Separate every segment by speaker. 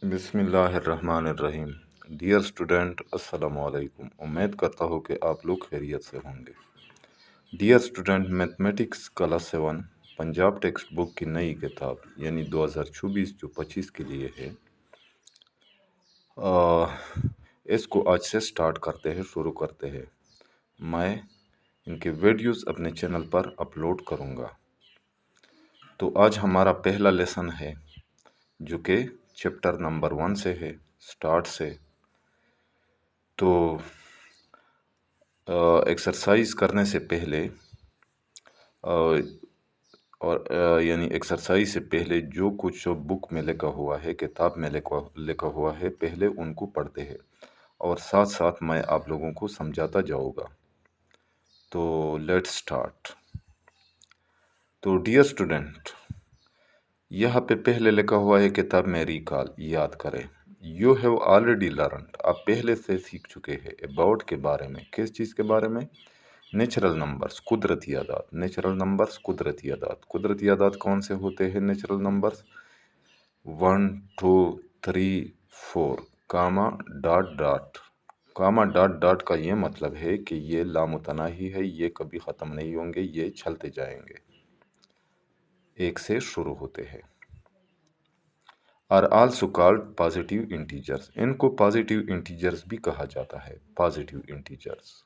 Speaker 1: बिस्मिल्लाहिर्रहमानिर्रहीम। Dear student, अस्सलाम वालेकुम। उम्मीद करता हूँ कि आप लोग खैरियत से होंगे। Dear student, mathematics class 7 Punjab text book की नई किताब यानी 2024 जो 25 के लिए है, इसको आज से स्टार्ट करते हैं, शुरू करते हैं। मैं इनके वीडियोस अपने चैनल पर अपलोड करूँगा। तो आज हमारा पहला लेसन है जो कि चैप्टर नंबर 1 से है, स्टार्ट से। तो एक्सरसाइज करने से पहले यानी एक्सरसाइज से पहले जो कुछ बुक में लिखा हुआ है, किताब में लिखा हुआ है, पहले उनको पढ़ते हैं और साथ साथ मैं आप लोगों को समझाता जाऊँगा। तो लेट्स स्टार्ट। तो डियर स्टूडेंट, यहाँ पे पहले लिखा हुआ है किताब में रिकॉल, याद करें। यू हैव ऑलरेडी लर्नड, आप पहले से सीख चुके हैं। अबाउट के बारे में, किस चीज़ के बारे में? नेचुरल नंबर्स, कुदरती आदाद। नेचुरल नंबर्स, कुदरती आदाद। कुदरती आदाद कौन से होते हैं? नेचुरल नंबर्स 1 2 3 4 कामा dot dot. Comma dot dot का ये मतलब है कि ये लामुतनाही है, ये कभी ख़त्म नहीं होंगे, ये चलते जाएंगे, एक से शुरू होते हैं। Are also called positive integers, इनको पॉजिटिव इंटीजर्स भी कहा जाता है, पॉजिटिव इंटीजर्स।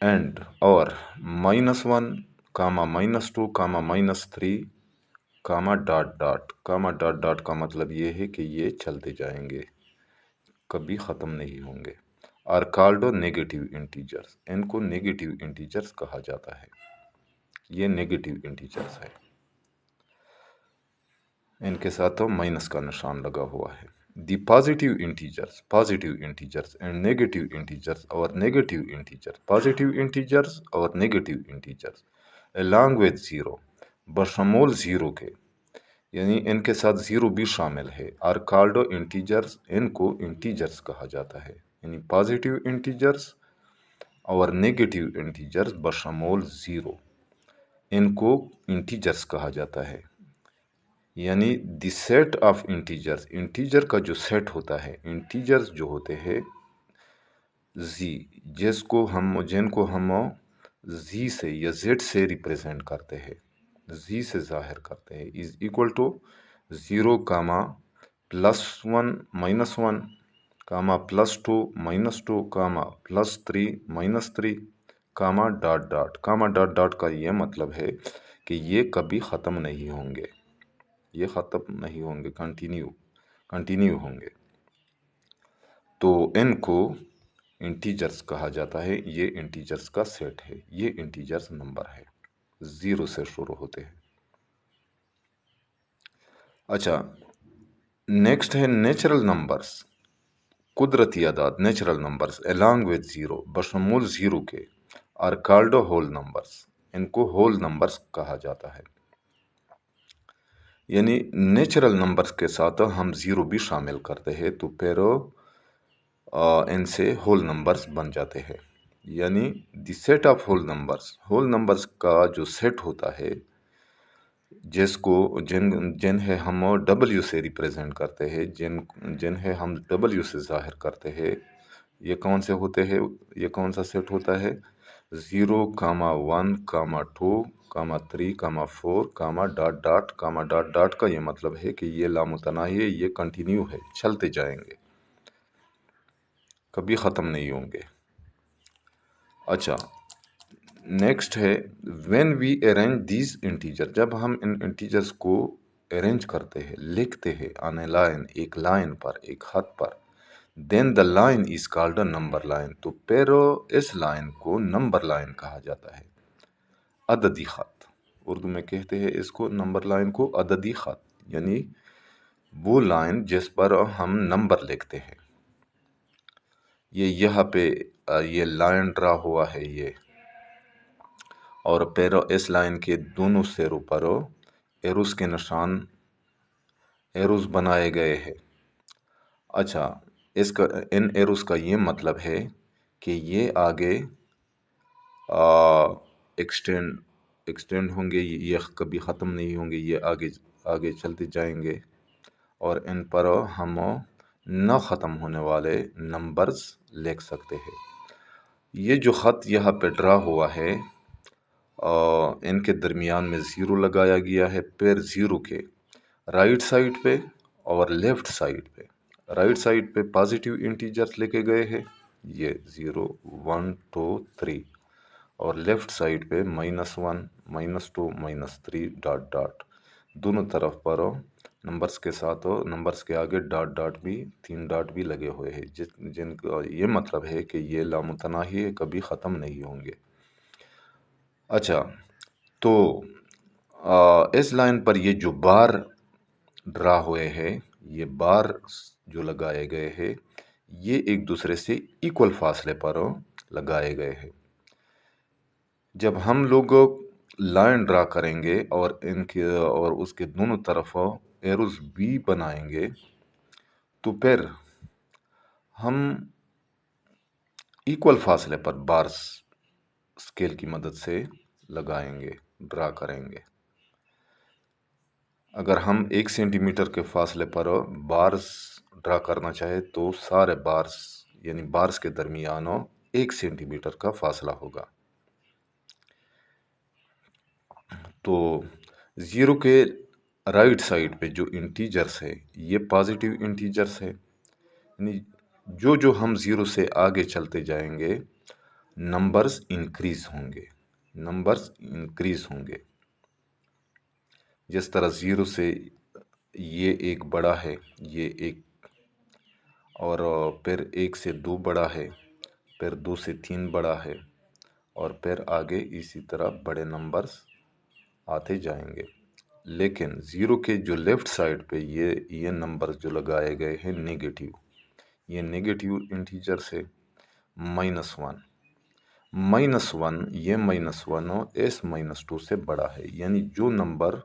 Speaker 1: एंड और -1 comma -2 comma -3 comma dot dot. Comma dot dot का मतलब ये है कि ये चलते जाएंगे, कभी ख़त्म नहीं होंगे। आर कॉल्ड नेगेटिव इंटीजर्स, इनको नेगेटिव इंटीजर्स कहा जाता है, ये नेगेटिव इंटीजर्स है, इनके साथ तो माइनस का निशान लगा हुआ है। The positive integers and negative integers और नेगेटिव इंटीजर्स, पॉजिटिव इंटीजर्स और negative integers along with zero, बशमूल ज़ीरो के, यानी इनके साथ ज़ीरो भी शामिल है। आर कॉल्ड इंटीजर्स, इनको इंटीजर्स कहा जाता है, यानी पॉजिटिव इंटीजर्स और नेगेटिव इंटीजर्स बशमूल ज़ीरो, इनको इंटीजर्स कहा जाता है। यानी the set of integers, integer का जो सेट होता है, इंटीजर्स जो होते हैं जी, जिनको हम जी से या जेड से रिप्रेजेंट करते हैं, जी से जाहिर करते हैं, is equal to 0 comma +1 -1 comma +2 -2 comma +3 -3 comma dot dot. Comma dot dot का ये मतलब है कि ये कभी ख़त्म नहीं होंगे, ये ख़त्म नहीं होंगे, कंटिन्यू होंगे। तो इनको इंटीजर्स कहा जाता है, ये इंटीजर्स का सेट है, ये इंटीजर्स नंबर है, 0 से शुरू होते हैं। अच्छा, नेक्स्ट है नेचुरल नंबर्स, कुदरती आदाद। Natural numbers along with zero, बशमूल ज़ीरो के, आर कॉल्ड होल नंबर्स, इनको होल नंबर्स कहा जाता है। यानी नेचुरल नंबर्स के साथ हम ज़ीरो भी शामिल करते हैं, तो फिर इनसे होल नंबर्स बन जाते हैं। यानी the set of whole numbers का जो सेट होता है, जिन्हें हम डब्ल्यू से रिप्रेजेंट करते हैं, जिन्हें हम डब्ल्यू से जाहिर करते हैं, ये कौन से होते हैं? ये कौन सा सेट होता है? 0 कामा 1 कामा 2 कामा 3 कामा 4 कामा dot dot. Comma dot dot का ये मतलब है कि ये लामुतनाही है, ये कंटिन्यू है, चलते जाएंगे, कभी ख़त्म नहीं होंगे। अच्छा, नेक्स्ट है when we arrange these integer, जब हम इन इंटीजर्स को अरेंज करते हैं, लिखते हैं ऑन ए लाइन, एक लाइन पर, एक खत पर, then the line is called a number line, तो फिर इस लाइन को नंबर लाइन कहा जाता है। अददी खत, उर्दू में कहते हैं इसको, नंबर लाइन को अददी खत, यानी वो लाइन जिस पर हम नंबर लिखते हैं। ये यहाँ पे ये लाइन ड्रा हुआ है ये, और पैरों इस लाइन के दोनों सिरों पर एरोस के निशान, एरोस बनाए गए हैं। अच्छा, इसका इन एरोस का ये मतलब है कि ये आगे एक्सटेंड होंगे, ये कभी ख़त्म नहीं होंगे, ये आगे आगे चलते जाएंगे। और इन पर हम न ख़त्म होने वाले नंबर्स लिख सकते हैं। ये जो ख़त यहाँ पे ड्रा हुआ है, इनके दरमियान में ज़ीरो लगाया गया है। फिर ज़ीरो के राइट साइड पे और लेफ़्ट साइड पे, राइट साइड पे पॉजिटिव इंटीजर्स लेके गए हैं, ये 0 1 2 3, और लेफ़्ट साइड पे -1 -2 -3 डॉट डॉट, दोनों तरफ पर नंबर्स के साथ नंबर्स के आगे डॉट डॉट भी, 3 डॉट भी लगे हुए हैं, जिनका ये मतलब है कि ये लामुतनाही है, कभी ख़त्म नहीं होंगे। अच्छा, तो इस लाइन पर ये जो बार ड्रा हुए हैं, ये बार जो लगाए गए हैं, ये एक दूसरे से इक्वल फासले पर लगाए गए हैं। जब हम लोग लाइन ड्रा करेंगे और इनके और उसके दोनों तरफ एरोज भी बनाएंगे, तो फिर हम इक्वल फासले पर बार्स स्केल की मदद से लगाएंगे, ड्रा करेंगे। अगर हम 1 सेंटीमीटर के फासले पर बार्स ड्रा करना चाहे तो सारे बार्स यानी बार्स के दरमियान 1 सेंटीमीटर का फासला होगा। तो ज़ीरो के राइट साइड पे जो इंटीजर्स है, ये पॉजिटिव इंटीजर्स है, यानी जो जो हम ज़ीरो से आगे चलते जाएंगे नंबर्स इंक्रीज होंगे, नंबर्स इंक्रीज होंगे। जिस तरह ज़ीरो से ये एक बड़ा है, ये एक, और फिर 1 से 2 बड़ा है, फिर 2 से 3 बड़ा है, और फिर आगे इसी तरह बड़े नंबर्स आते जाएंगे। लेकिन ज़ीरो के जो लेफ़्ट साइड पे ये नंबर जो लगाए गए हैं नेगेटिव, ये नेगेटिव इंटीजर्स है। -1, -1, ये -1 इस -2 से बड़ा है, यानी जो नंबर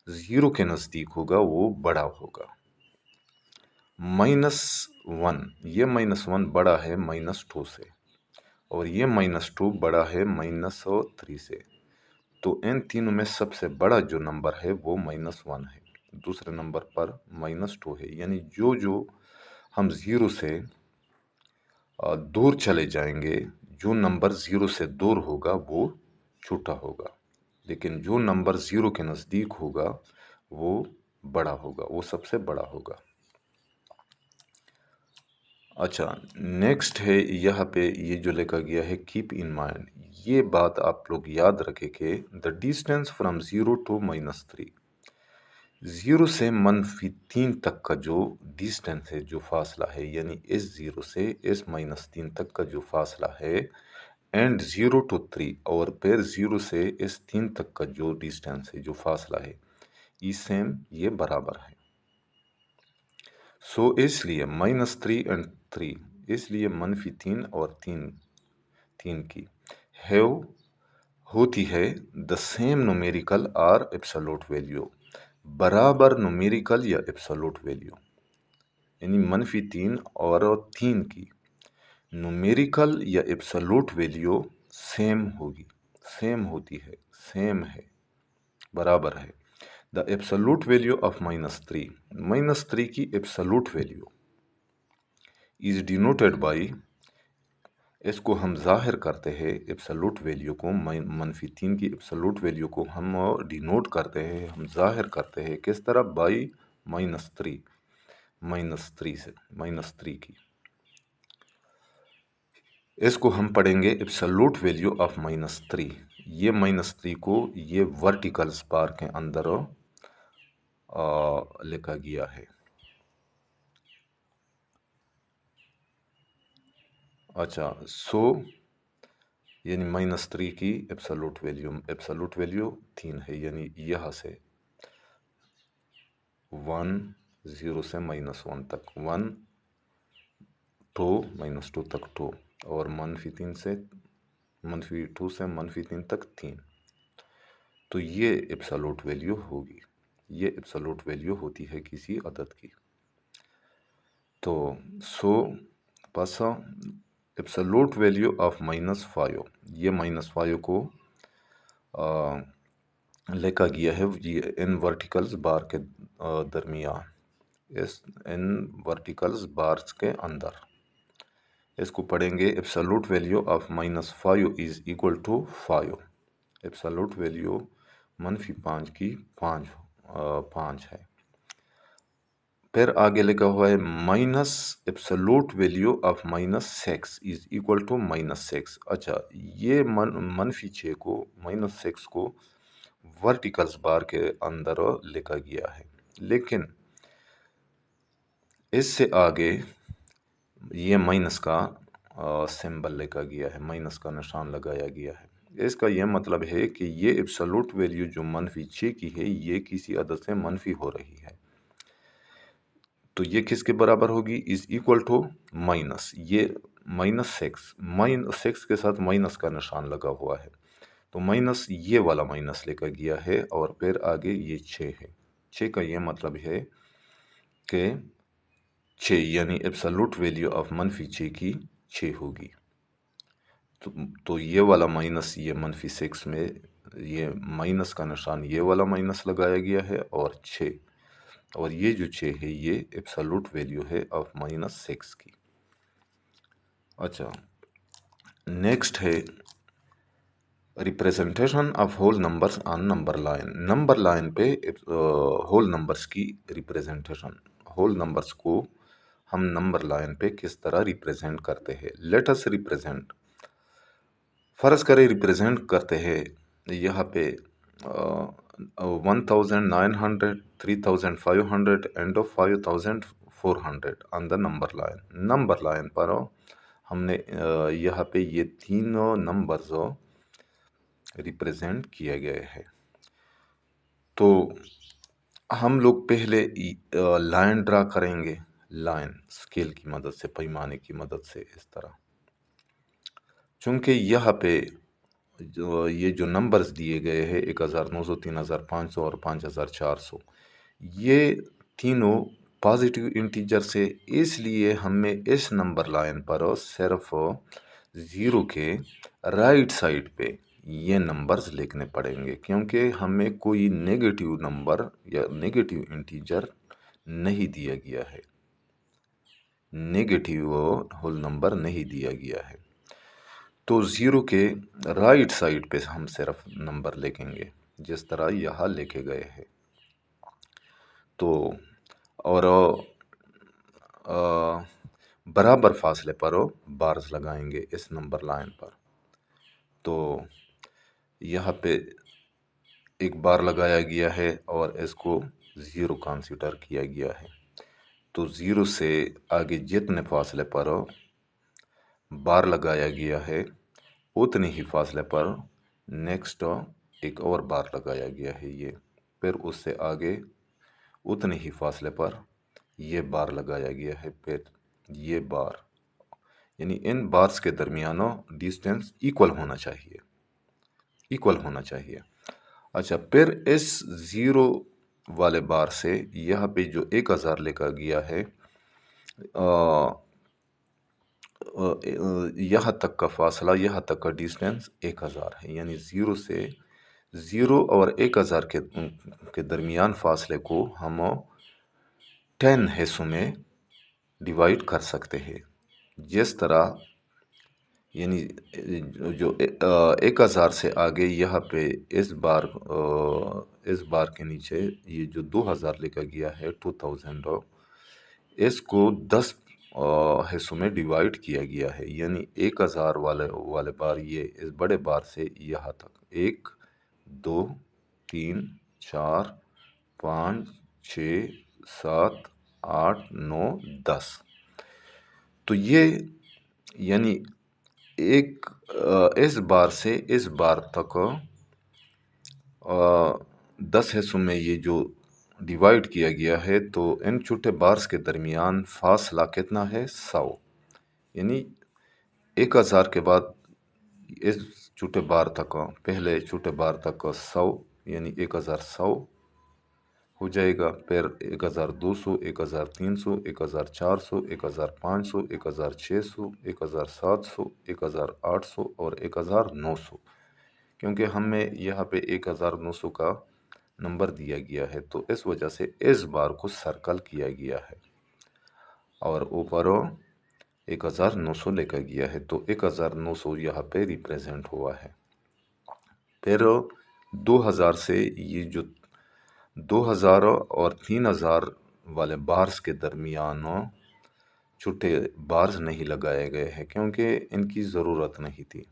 Speaker 1: ज़ीरो के नज़दीक होगा वो बड़ा होगा। -1, ये -1 बड़ा है -2 से, और ये -2 बड़ा है -3 से। तो इन तीनों में सबसे बड़ा जो नंबर है वो -1 है, दूसरे नंबर पर -2 है। यानी जो जो हम ज़ीरो से दूर चले जाएंगे, जो नंबर ज़ीरो से दूर होगा वो छोटा होगा, लेकिन जो नंबर ज़ीरो के नज़दीक होगा वो बड़ा होगा, वो सबसे बड़ा होगा। अच्छा, नेक्स्ट है यहाँ पे ये जो लिखा गया है कीप इन माइंड, ये बात आप लोग याद रखें कि द डिस्टेंस फ्रॉम 0 to -3, 0 से -3 तक का जो डिस्टेंस है, जो फासला है, यानी इस 0 से इस -3 तक का जो फासला है, एंड 0 to 3, और फिर 0 से इस 3 तक का जो डिस्टेंस है, जो फासला है, ये सेम, ये बराबर है। सो इसलिए -3 एंड 3, इसलिए -3 और 3 की हैव होती है द सेम न्यूमेरिकल और एब्सोल्यूट वैल्यू, बराबर न्यूमेरिकल या एब्सोल्यूट वैल्यू, यानी -3 और 3 की न्यूमेरिकल या एब्सोल्यूट वैल्यू सेम होगी, सेम होती है, सेम है, बराबर है। द एब्सोल्यूट वैल्यू ऑफ -3 की absolute value is denoted by, इसको हम जाहिर करते हैं, एब्सोल्यूट वैल्यू को, -3 की एब्सोल्यूट वैल्यू को हम डिनोट करते हैं, हम जाहिर करते हैं किस तरह, बाई -3, -3 से, -3 की। इसको हम पढ़ेंगे एब्सोल्यूट वैल्यू ऑफ -3, ये -3 को ये वर्टिकल बार के अंदर लिखा गया है। अच्छा, सो यानी -3 की एब्सोल्यूट वैल्यू 3 है, यानी यहाँ से 1 0 से -1 तक 1, 2 -2 तक 2, और -3 से -2 से -3 तक 3। तो ये एब्सोल्यूट वैल्यू होगी, ये एब्सोल्यूट वैल्यू होती है किसी अदद की। तो सो पासा एब्सोल्यूट वैल्यू ऑफ -5, ये -5 को लिखा गया है ये इन वर्टिकल्स बार के दरमियान, इस इन वर्टिकल्स बार्स के अंदर। इसको पढ़ेंगे absolute value of -5 is equal to 5। Absolute value -5 की 5 है। फिर आगे लिखा हुआ है minus absolute value of -6 is equal to -6। अच्छा, ये -6 को -6 को वर्टिकल्स बार के अंदर लिखा गया है, लेकिन इससे आगे ये माइनस का सिंबल लिखा गया है, माइनस का निशान लगाया गया है। इसका यह मतलब है कि ये एब्सोल्यूट वैल्यू जो -6 की है ये किसी अदद से मनफी हो रही है, तो ये किसके बराबर होगी? इज इक्वल टू माइनस, ये -6 के साथ माइनस का निशान लगा हुआ है, तो माइनस ये वाला माइनस लिखा गया है और फिर आगे ये 6 है। 6 का ये मतलब है कि 6 यानी एब्सोल्यूट वैल्यू ऑफ -6 की 6 होगी। तो ये वाला माइनस ये -6 में ये माइनस का निशान ये वाला माइनस लगाया गया है और 6, और ये जो 6 है ये एब्सोल्यूट वैल्यू है ऑफ -6 की। अच्छा, नेक्स्ट है representation of whole numbers on number line. Number line पे होल नंबर्स की रिप्रेजेंटेशन, होल नंबर्स को हम नंबर लाइन पे किस तरह रिप्रेजेंट करते हैं। लेट अस रिप्रेजेंट, फर्ज करें रिप्रेजेंट करते हैं यहाँ पे 1900, 3500 and 5400 on the number line. Number line पर हमने यहाँ पे ये तीनों नंबर्स रिप्रेजेंट किए गए हैं। तो हम लोग पहले लाइन ड्रा करेंगे, लाइन स्केल की मदद से, पैमाने की मदद से, इस तरह। चूंकि यहाँ पे ये जो नंबर्स दिए गए हैं 1900, 3500 और 5400, ये तीनों पॉजिटिव इंटीजर से, इसलिए हमें इस नंबर लाइन पर सिर्फ ज़ीरो के राइट साइड पे ये नंबर्स लिखने पड़ेंगे, क्योंकि हमें कोई नेगेटिव नंबर या नेगेटिव इंटीजर नहीं दिया गया है, नेगेटिव होल नंबर नहीं दिया गया है। तो ज़ीरो के राइट साइड पे हम सिर्फ नंबर लिखेंगे जिस तरह यहाँ लिखे गए हैं। तो और बराबर फासले पर बार्स लगाएंगे इस नंबर लाइन पर। तो यहाँ पे एक बार लगाया गया है और इसको ज़ीरो कंसीडर किया गया है। तो ज़ीरो से आगे जितने फासले पर बार लगाया गया है उतने ही फासले पर नेक्स्ट एक और बार लगाया गया है ये, फिर उससे आगे उतने ही फासले पर ये बार लगाया गया है, फिर ये बार, यानी इन बार्स के दरमियान डिस्टेंस इक्वल होना चाहिए, इक्वल होना चाहिए। अच्छा, फिर इस ज़ीरो वाले बार से यहाँ पे जो 1000 लिखा गया है यहाँ तक का फासला, यहाँ तक का डिस्टेंस 1000 है, यानी ज़ीरो से, ज़ीरो और 1000 के दरमियान फासले को हम 10 हिस्सों में डिवाइड कर सकते हैं। जिस तरह यानी जो 1000 से आगे यहाँ पे इस बार के नीचे ये जो 2000 लिखा गया है 2000, इसको 10 हिस्सों में डिवाइड किया गया है, यानी 1000 वाले बार ये इस बड़े बार से यहाँ तक 1 2 3 4 5 6 7 8 9 10। तो ये यानी एक इस बार से इस बार तक 10 हिस्सों में ये जो डिवाइड किया गया है, तो इन छोटे बार्स के दरमियान फासला कितना है? 100, यानी 1000 के बाद इस छोटे बार तक, पहले छोटे बार तक 100, यानी 1100 हो जाएगा, फिर 1200, 1300, 1400, 1500, 1600, 1700, 1800 और 1900, क्योंकि हमें यहाँ पे 1900 का नंबर दिया गया है, तो इस वजह से इस बार को सर्कल किया गया है और ऊपर 1900 लिखा गया है, तो 1900 यहाँ पे रिप्रेजेंट हुआ है। फिर 2000 से ये जो 2000 और 3000 वाले बार्स के दरमियान छोटे बार्स नहीं लगाए गए हैं क्योंकि इनकी ज़रूरत नहीं थी।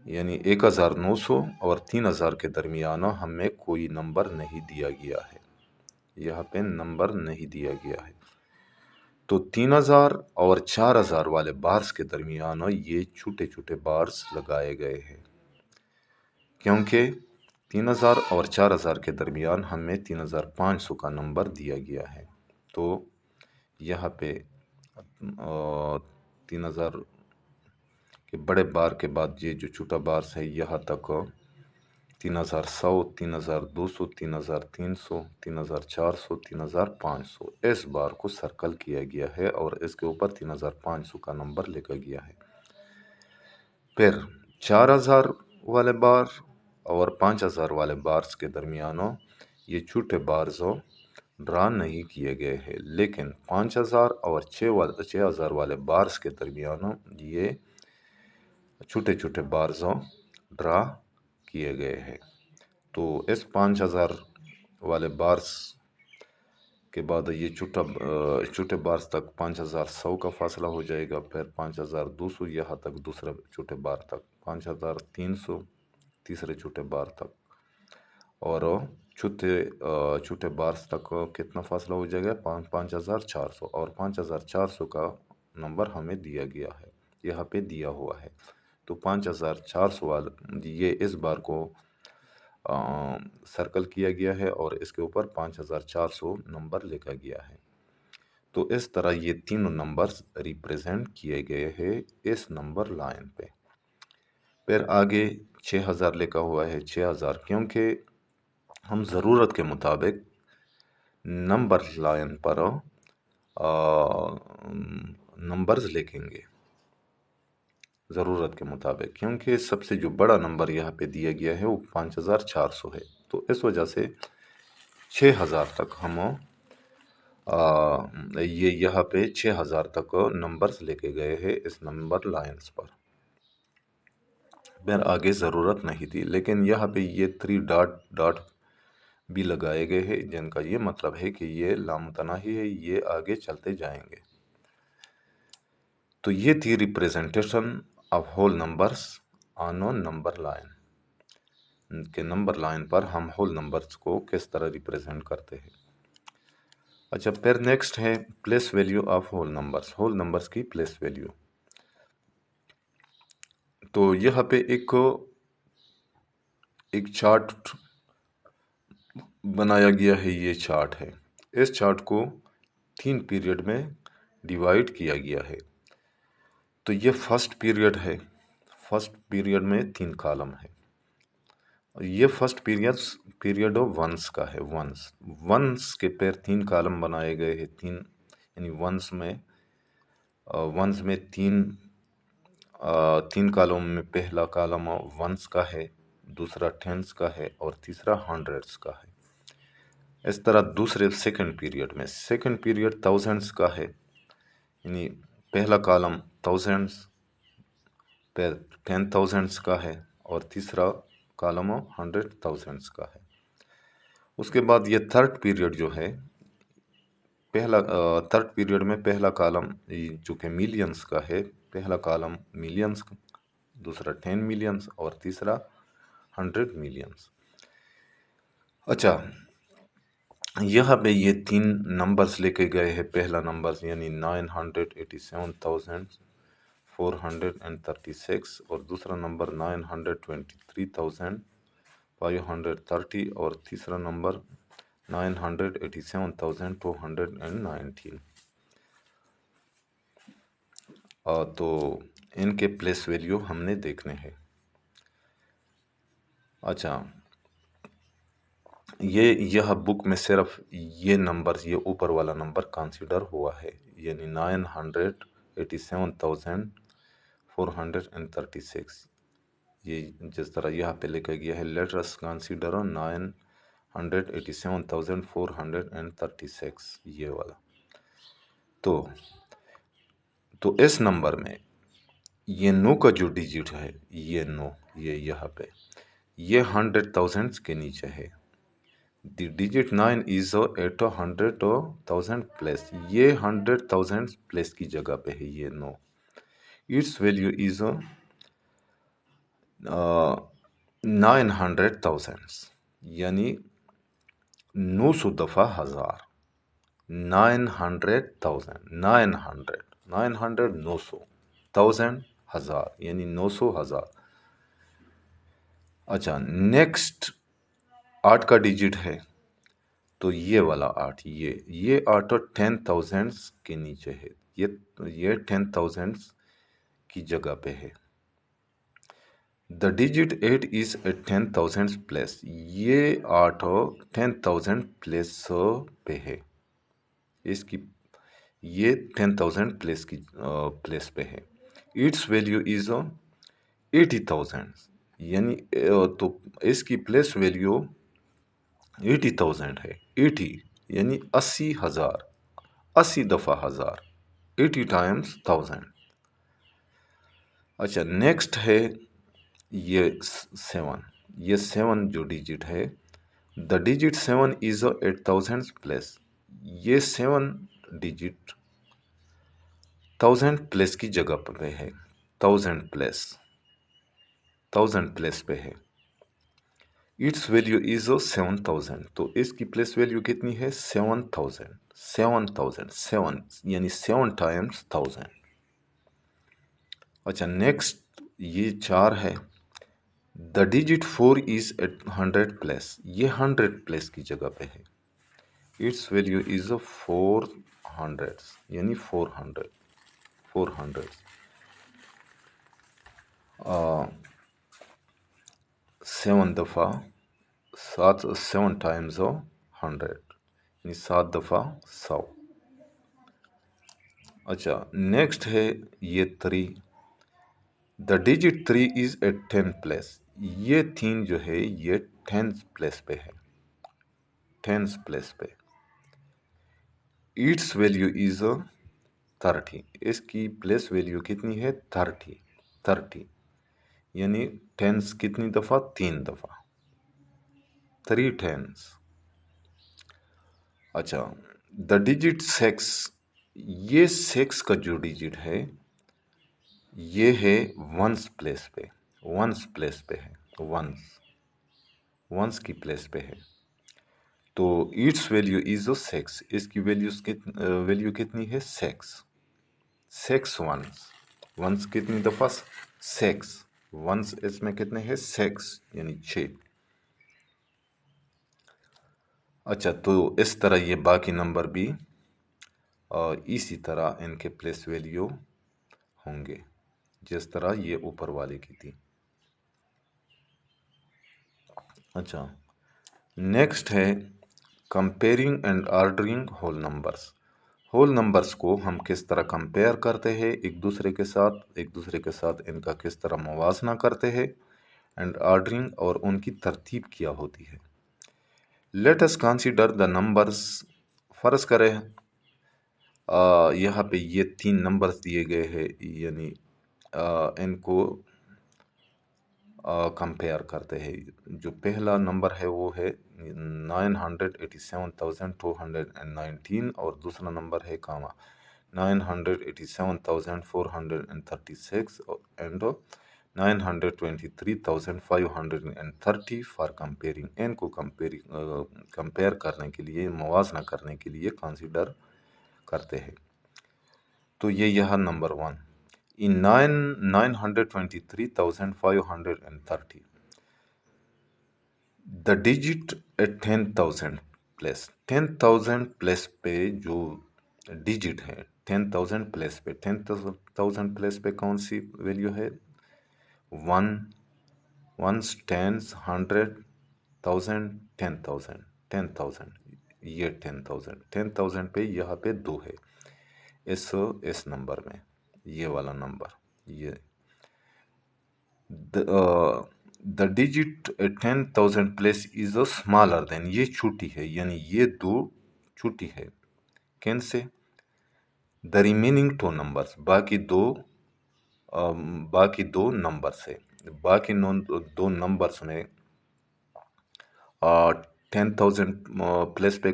Speaker 1: यानी 1900 और 3000 के दरमियान हमें कोई नंबर नहीं दिया गया है, यहाँ पे नंबर नहीं दिया गया है। तो 3000 और 4000 वाले बार्स के दरमियान ये छोटे छोटे बार्स लगाए गए हैं क्योंकि 3000 और 4000 के दरमियान हमें 3500 का नंबर दिया गया है। तो यहाँ पे 3000 के बड़े बार के बाद ये जो छोटा बार्स है यहाँ तक 3100, 3200, 3300, 3400, 3500 इस बार को सर्कल किया गया है और इसके ऊपर 3500 का नंबर लिखा गया है। फिर 4000 वाले बार और 5000 वाले बार्स के दरमियान ये छोटे बार्स ड्रा नहीं किए गए हैं, लेकिन 5000 और 6000 वाले बार्स के दरमियान ये छोटे छोटे बार्स ड्रा किए गए हैं। तो इस 5000 वाले बार्स के बाद ये छोटे बार्स तक 5100 का फासला हो जाएगा, फिर 5200 यहाँ तक दूसरे छोटे बार तक, 5300 तीसरे छोटे बार तक, और छोटे बार्स तक कितना फासला हो जाएगा 5400, और 5400 का नंबर हमें दिया गया है, यहाँ पे दिया हुआ है। तो 5400 वाला ये इस बार को सर्कल किया गया है और इसके ऊपर 5400 नंबर लिखा गया है। तो इस तरह ये तीनों नंबर्स रिप्रेजेंट किए गए हैं इस नंबर लाइन पे। फिर आगे 6000 लिखा हुआ है। 6000 क्योंकि हम ज़रूरत के मुताबिक नंबर लाइन पर नंबर्स लिखेंगे ज़रूरत के मुताबिक, क्योंकि सबसे जो बड़ा नंबर यहाँ पे दिया गया है वो 5400 है। तो इस वजह से 6000 तक हम ये यहाँ पे 6000 तक नंबर्स लेके गए हैं इस नंबर लाइंस पर। फिर आगे ज़रूरत नहीं थी, लेकिन यहाँ पे ये 3 डॉट डॉट भी लगाए गए हैं जिनका ये मतलब है कि ये लामतनाही है, ये आगे चलते जाएंगे। तो ये थी representation of whole numbers on number line के नंबर लाइन पर हम होल नंबर्स को किस तरह रिप्रेजेंट करते हैं। अच्छा, फिर नेक्स्ट है place value of whole numbers की प्लेस वैल्यू। तो यहाँ पे एक चार्ट बनाया गया है, ये चार्ट है। इस चार्ट को 3 पीरियड में डिवाइड किया गया है। तो ये फर्स्ट पीरियड है, फर्स्ट पीरियड में 3 कॉलम है। ये फर्स्ट पीरियड वंस का है। वंस के फिर 3 कॉलम बनाए गए हैं। यानी वंस में तीन कॉलम में पहला कॉलम वंस का है, दूसरा टेंस का है और तीसरा हंड्रेड्स का है। इस तरह दूसरे सेकंड पीरियड थाउजेंड्स का है, यानी पहला कॉलम थाउजेंड्स, फिर 10,000s का है और तीसरा कॉलम 100,000s का है। उसके बाद ये थर्ड पीरियड जो है, थर्ड पीरियड में पहला कॉलम जो कि मिलियंस का है, पहला कॉलम मिलियंस, दूसरा 10 मिलियंस और तीसरा 100 मिलियंस। अच्छा, यहाँ पे ये 3 नंबर्स लेके गए हैं। पहला नंबर यानी 987,436 और दूसरा नंबर 923,530 और तीसरा नंबर 987,219। तो इनके प्लेस वैल्यू हमने देखने हैं। अच्छा, यह बुक में सिर्फ ये नंबर, ये ऊपर वाला नंबर कंसीडर हुआ है, यानी 987,436, ये जिस तरह यहाँ पे लिखा गया है, लेट अस कंसीडर 987,436, ये वाला। तो इस नंबर में ये 9 का जो डिजिट है, ये 9, ये यहाँ पे, ये 100,000 के नीचे है। The digit 9 is at 100,000 place, ये 100,000 प्लेस की जगह पे है ये 9। इट्स वैल्यू इज 900,000, यानी 900 दफ़ा हज़ार। 900,000, 900 900, 1000 हज़ार, यानी 900 हज़ार। अच्छा, नेक्स्ट 8 का डिजिट है, तो ये वाला 8, ये 8 10,000 के नीचे है, ये 10,000 की जगह पे है। The digit 8 is a 10,000 place, ये 8 10,000 प्लेस पे है, इसकी ये 10,000 प्लेस की प्लेस पे है। इट्स वैल्यू इज 80,000, यानी तो इसकी प्लेस वैल्यू 80,000 है। 80 यानी 80,000, 80 दफ़ा हज़ार, 80 टाइम्स 1000। अच्छा, नेक्स्ट है ये 7, ये 7 जो डिजिट है, द डिजिट 7 इज 8,000 प्लस, ये 7 डिजिट 1000 प्लस की जगह पे है, 1000 प्लस, 1000 प्लस पे है। इट्स वैल्यू इज 7,000, तो इसकी प्लेस वैल्यू कितनी है? 7,000, 7,000, 7 यानी 7 टाइम्स 1000। अच्छा, नेक्स्ट ये 4 है, the digit 4 is at 100 place, ये 100 प्लस की जगह पे है। इट्स वैल्यू इज 400, यानी 400, 400। 7 दफ़ा, 7 टाइम्स 100, यानी 7 दफ़ा 100। अच्छा, नेक्स्ट है ये 3, the digit 3 is at 10 place, ये 3 जो है ये 10 प्लस पे है, 10 प्लस पे। इट्स वैल्यू इज 30, इसकी प्लेस वैल्यू कितनी है? 30, 30 यानी 10 कितनी दफ़ा? 3 दफ़ा, 3 10। अच्छा, द डिजिट 6, ये 6 का जो डिजिट है ये है वंस प्लेस पे, वंस प्लेस पे है, वंस, वंस की प्लेस पे है। तो इट्स वैल्यू इज 6, इसकी वैल्यू कितनी है? 6, 6 वंस, वंस कितनी दफ़ा? 6 वंस, इसमें कितने हैं? 6 यानी 6। अच्छा, तो इस तरह ये बाकी नंबर भी इसी तरह इनके प्लेस वैल्यू होंगे जिस तरह ये ऊपर वाले की थी। अच्छा, नेक्स्ट है comparing and ordering whole numbers. Whole numbers को हम किस तरह कंपेयर करते हैं एक दूसरे के साथ, एक दूसरे के साथ इनका किस तरह मुवाजना करते हैं, एंड ऑर्डरिंग और उनकी तरतीब क्या होती है। Let us consider the numbers, फ़र्ज़ करें यहाँ पे ये 3 नंबर्स दिए गए हैं, यानी इनको कंपेयर करते हैं। जो पहला नंबर है वो है 987,219, और दूसरा नंबर है 987,436 एंड 923,530 फॉर कंपेयरिंग। इनको कंपेयर करने के लिए, मुवाजना करने के लिए कंसीडर करते हैं। तो ये यहाँ number 1, in 923,530, the digit at 10,000 plus, 10,000 plus पे जो डिजिट है, 10,000 प्लस पे, 10,000 प्लस पे कौन सी वैल्यू है? 1, वंस, टेंस, 100, 1000, 10,000, 10,000, ये 10,000, 10,000 पे यहाँ पे 2 है इस नंबर में, ये वाला नंबर, ये the digit 10,000 place is a smaller than, ये छोटी है, यानी ये दो छोटी है। Can say the remaining two numbers, बाकी दो नंबर से, बाकी दो नंबर्स में 10,000 प्लस पे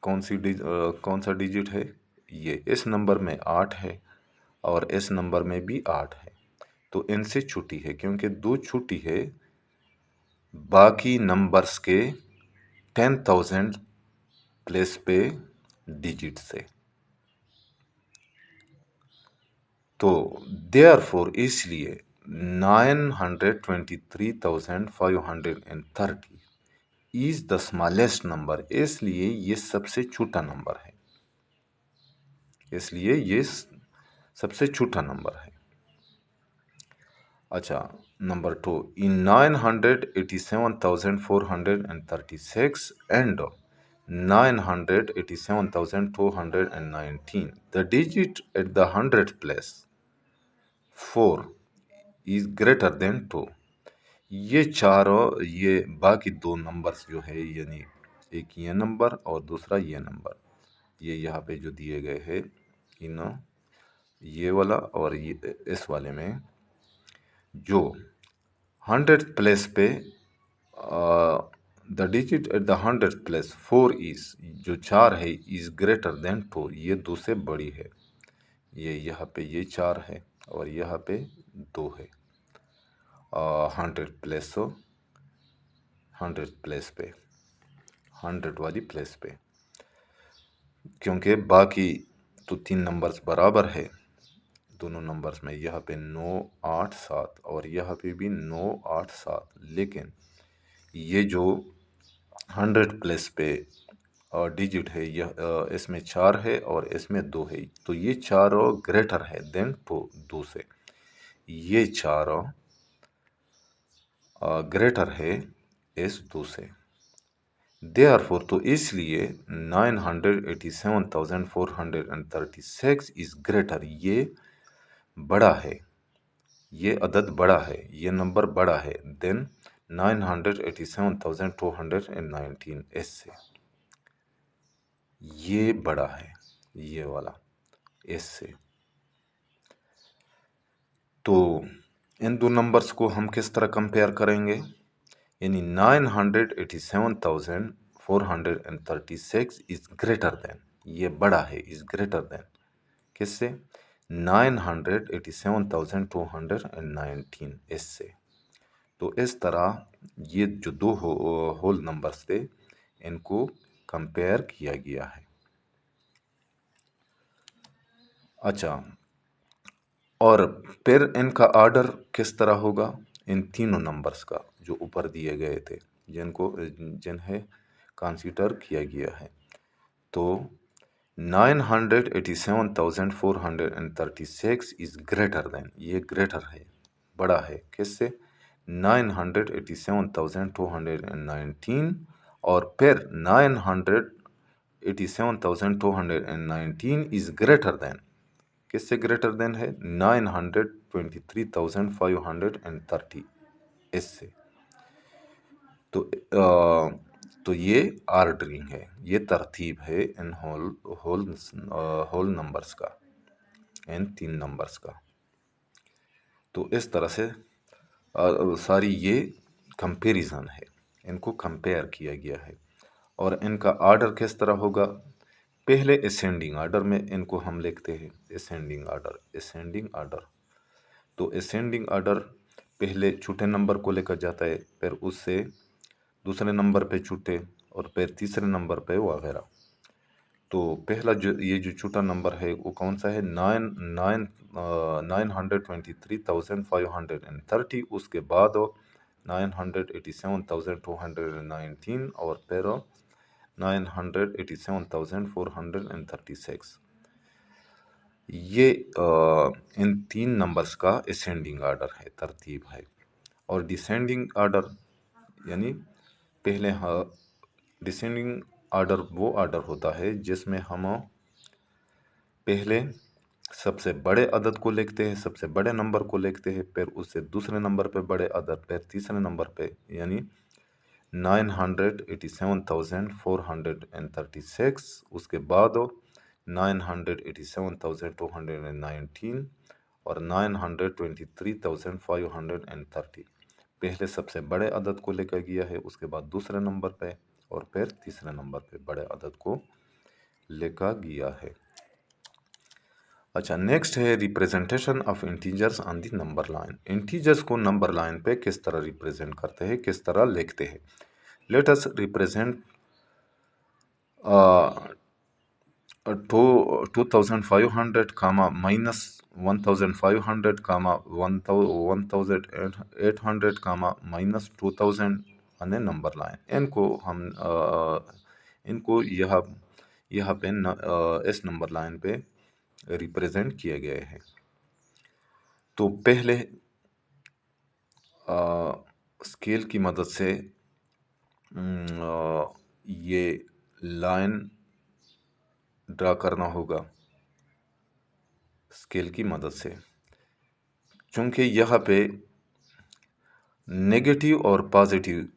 Speaker 1: कौन सा डिजिट है, ये इस नंबर में 8 है और इस नंबर में भी 8 है, तो इनसे छोटी है क्योंकि दो छोटी है बाकी नंबर्स के 10,000 प्लेस पे डिजिट से। तो देयरफॉर इसलिए 923,530 इज द स्मॉलेस्ट नंबर, इसलिए ये सबसे छोटा नंबर है, इसलिए ये सबसे छोटा नंबर है। अच्छा, number 2, in 987,436 and 987,219 the digit at the 100 place 4 is greater than 2। ये चारों, ये बाकी दो नंबर्स जो है, यानी एक ये नंबर और दूसरा ये नंबर, ये यहाँ पे जो दिए गए हैं इन ये वाला और ये इस वाले में, जो 100 प्लेस पे the digit at the 100 place 4 is, जो चार है, इज ग्रेटर देन 2, ये दो से बड़ी है। ये यहाँ पे ये चार है और यहाँ पे दो है 100 प्लेस, 100 प्लेस पे, 100 वाली प्लेस पे, क्योंकि बाकी तो तीन नंबर्स बराबर है दोनों नंबर्स में, यहाँ पे 9 8 7 और यहाँ पे भी 9 8 7, लेकिन ये जो 100 प्लेस पे डिजिट है, यह इसमें चार है और इसमें दो है, तो ये चारों ग्रेटर है देन दो से, ये चारों ग्रेटर है इस दो से। देयरफॉर तो इसलिए 987,436 इज ग्रेटर, ये बड़ा है, ये अदद बड़ा है, ये नंबर बड़ा है देन 987,219 इससे, ये बड़ा है ये वाला इससे। तो इन दो नंबर्स को हम किस तरह कंपेयर करेंगे, यानी 987,436 इज ग्रेटर देन, ये बड़ा है, इज ग्रेटर देन किससे, 987,219 इससे। तो इस तरह ये जो दो होल नंबर्स थे इनको कंपेयर किया गया है। अच्छा, और फिर इनका ऑर्डर किस तरह होगा, इन तीनों नंबर्स का जो ऊपर दिए गए थे, जिन्हें कंसीडर किया गया है। तो 987,436 इज ग्रेटर देन, ये ग्रेटर है, बड़ा है किससे, 987,219, और फिर 987,219 इज ग्रेटर देन, किससे ग्रेटर देन है, 923,530 इससे। तो ये ऑर्डरिंग है, ये तरतीब है इन होल नंबर्स का, इन तीन नंबर्स का। तो इस तरह से सारी ये कंपैरिजन है, इनको कंपेयर किया गया है। और इनका ऑर्डर किस तरह होगा, पहले असेंडिंग ऑर्डर में इनको हम लिखते हैं, असेंडिंग ऑर्डर, असेंडिंग ऑर्डर। तो असेंडिंग ऑर्डर पहले छोटे नंबर को लेकर जाता है, फिर उससे दूसरे नंबर पे छोटे और फिर तीसरे नंबर पे वगैरह। तो पहला जो ये जो छोटा नंबर है वो कौन सा है, 923,530, उसके बाद 987,219 और फिर 987,436। ये इन तीन नंबर्स का असेंडिंग ऑर्डर है, तरतीब है। और डिसेंडिंग ऑर्डर यानी पहले डिसेंडिंग ऑर्डर वो ऑर्डर होता है जिसमें हम पहले सबसे बड़े अदद को लिखते हैं, सबसे बड़े नंबर को लिखते हैं, फिर उससे दूसरे नंबर पे बड़े अदद, फिर तीसरे नंबर पे, यानी 987,436, उसके बाद 987,219 और 923,530। पहले सबसे बड़े अदद को लेकर गया है, उसके बाद दूसरे नंबर पे और फिर तीसरे नंबर पे बड़े अदद को लेकर गया है। अच्छा, नेक्स्ट है representation of integers on the number line. Integers को नंबर लाइन पे किस तरह रिप्रेजेंट करते हैं, किस तरह लिखते हैं। Let us represent 2500 comma minus 1500 comma 1800 comma minus 2000 अने नंबर लाइन। इनको हम इनको यहाँ पे इस नंबर लाइन पे रिप्रेजेंट किए गए हैं। तो पहले स्केल की मदद से ये लाइन ड्रा करना होगा स्केल की मदद से, चूंकि यहाँ पे नेगेटिव और पॉजिटिव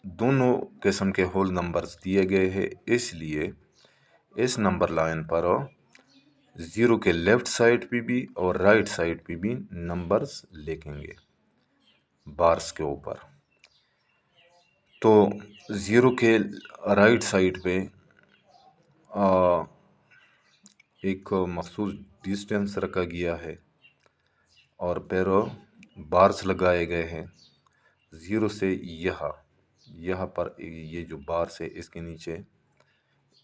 Speaker 1: दोनों किस्म के होल नंबर्स दिए गए हैं, इसलिए इस नंबर लाइन पर ज़ीरो के लेफ्ट साइड पे भी और राइट साइड पे भी नंबर्स लिखेंगे बार्स के ऊपर। तो ज़ीरो के राइट साइड पे एक मखसूस डिस्टेंस रखा गया है और फिर बार्स लगाए गए हैं। ज़ीरो से यहाँ पर ये जो बार्स है इसके नीचे,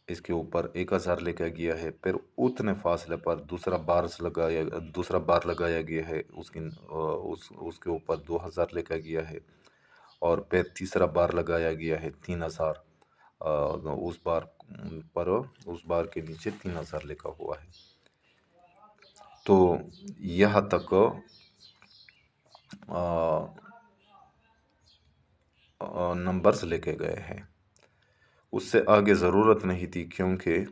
Speaker 1: इसके ऊपर 1000 लिखा गया है। फिर उतने फासले पर दूसरा बार लगाया गया है, उसके ऊपर 2000 लिखा गया है और फिर तीसरा बार लगाया गया है 3000, उस बार के नीचे 3000 लिखा हुआ है। तो यहाँ तक नंबर्स लिखे गए हैं। उससे आगे ज़रूरत नहीं थी, क्योंकि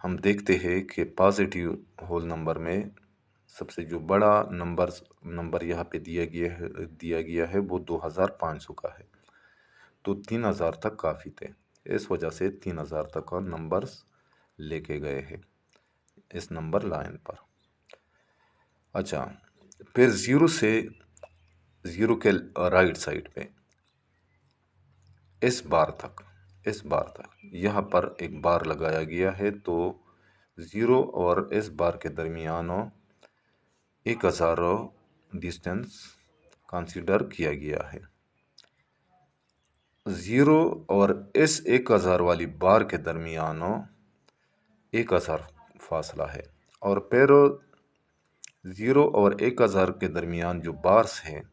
Speaker 1: हम देखते हैं कि पॉजिटिव होल नंबर में सबसे जो बड़ा नंबर यहाँ पे दिया गया है वो 2500 का है। तो 3000 तक काफ़ी थे, इस वजह से 3000 तक का नंबर्स लेके गए हैं इस नंबर लाइन पर। अच्छा, फिर ज़ीरो के राइट साइड पे इस बार तक यहाँ पर एक बार लगाया गया है। तो ज़ीरो और इस बार के दरमियान 1000 डिस्टेंस कंसीडर किया गया है। ज़ीरो और इस 1000 वाली बार के दरमियान 1000 फासला है और फिर ज़ीरो और 1000 के दरमियान जो बार्स हैं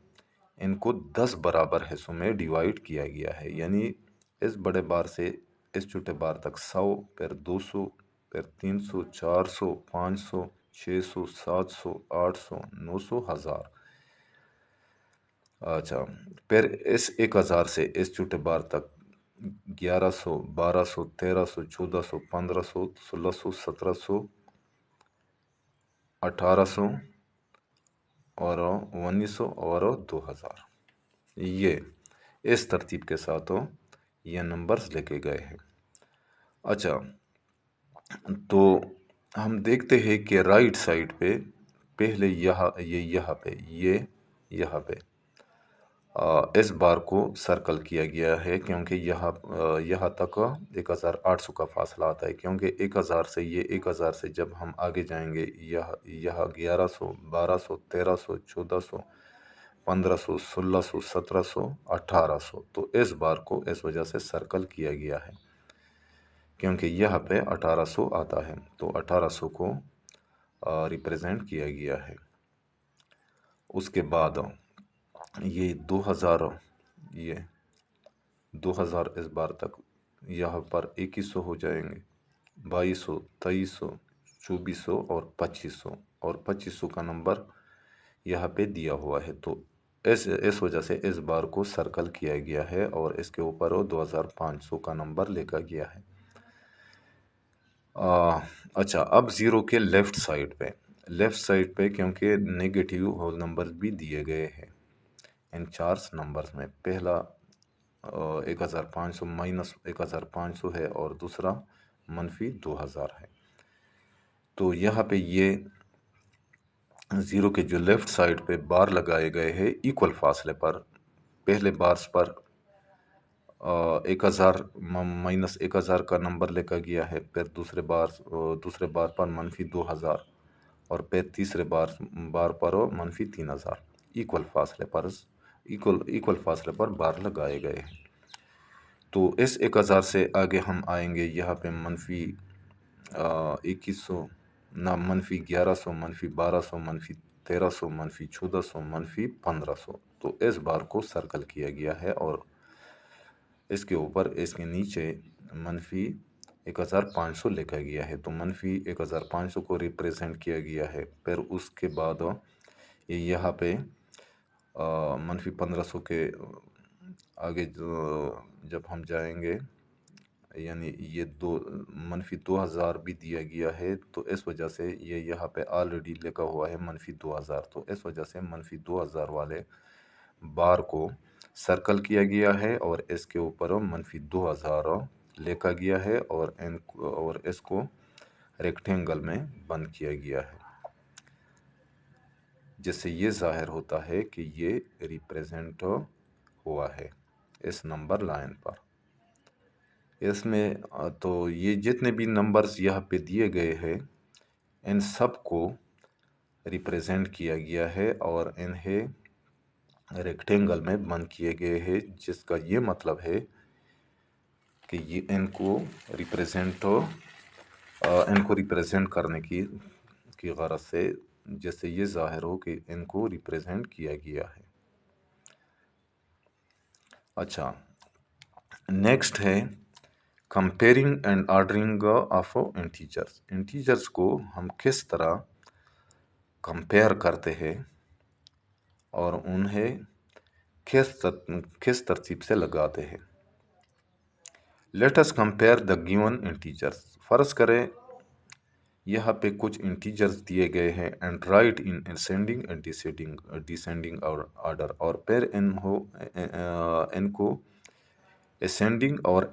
Speaker 1: इनको 10 बराबर हिस्सों में डिवाइड किया गया है। यानी इस बड़े बार से इस छोटे बार तक 100, फिर 200, फिर 300, 400, 500, 600, 700, 800, 900, 1000। अच्छा, फिर इस 1000 से इस छोटे बार तक 1100, 1200, 1300, 1400, 1500, 1600, 1700, 1800 और 1900 और 2000। ये इस तरतीब के साथ ये नंबर्स लिखे गए हैं। अच्छा, तो हम देखते हैं कि राइट साइड पे पहले यहाँ पे इस बार को सर्कल किया गया है, क्योंकि यहाँ तक 1800 का फासला आता है। क्योंकि 1000 से जब हम आगे जाएंगे यह 1100, 1200, 1300, 1400, 1500, 1600, 1700, 1800। तो इस बार को इस वजह से सर्कल किया गया है, क्योंकि यहाँ पे 1800 आता है। तो 1800 को रिप्रेजेंट किया गया है। उसके बाद ये 2000 इस बार तक यहाँ पर 2100 हो जाएंगे, 2200, 2300, 2400 और 2500, और 2500 का नंबर यहाँ पे दिया हुआ है। तो इस वजह से इस बार को सर्कल किया गया है और इसके ऊपर 2500 का नंबर लिखा गया है। अच्छा, अब ज़ीरो के लेफ़्ट साइड पे क्योंकि नेगेटिव होल नंबर्स भी दिए गए हैं इन चार नंबर्स में। पहला 1500 माइनस 1500 है और दूसरा -2000 है। तो यहाँ पे ये ज़ीरो के जो लेफ़्ट साइड पे बार लगाए गए हैं इक्वल फासले पर। पहले बार्स पर 1000 -1000 का नंबर लिखा गया है, फिर दूसरे बार पर -2000 और फिर तीसरे बार पर -3000। इक्वल फासले पर बार लगाए गए हैं। तो इस 1000 से आगे हम आएंगे यहाँ पे -2100 ना -1100 -1200 -1300 -1400 -1500। तो इस बार को सर्कल किया गया है और इसके ऊपर इसके नीचे -1500 लिखा गया है। तो -1500 को रिप्रेजेंट किया गया है। फिर उसके बाद ये यहाँ पे -1500 के आगे जब हम जाएंगे, यानी ये -2000 भी दिया गया है। तो इस वजह से ये यहाँ पे ऑलरेडी लिखा हुआ है -2000। तो इस वजह से -2000 वाले बार को सर्कल किया गया है और इसके ऊपर -2000 लिखा गया है और इसको रेक्टेंगल में बंद किया गया है, जिससे ये जाहिर होता है कि ये रिप्रेजेंट हुआ है इस नंबर लाइन पर। इसमें तो ये जितने भी नंबर्स यहाँ पे दिए गए हैं इन सब को रिप्रेजेंट किया गया है और इन्हें रेक्टेंगल में बंद किए गए हैं, जिसका ये मतलब है कि ये इनको रिप्रेजेंट करने की गरज से, जैसे ये जाहिर हो कि इनको रिप्रेजेंट किया गया है। अच्छा, नेक्स्ट है comparing and ordering of integers को हम किस तरह कंपेयर करते हैं और उन्हें किस तरतीब से लगाते हैं। Let us compare the given integers. फर्ज करें यहाँ पे कुछ इंटीजर्स दिए गए हैं and right in ascending and descending order, और फिर इनको असेंडिंग और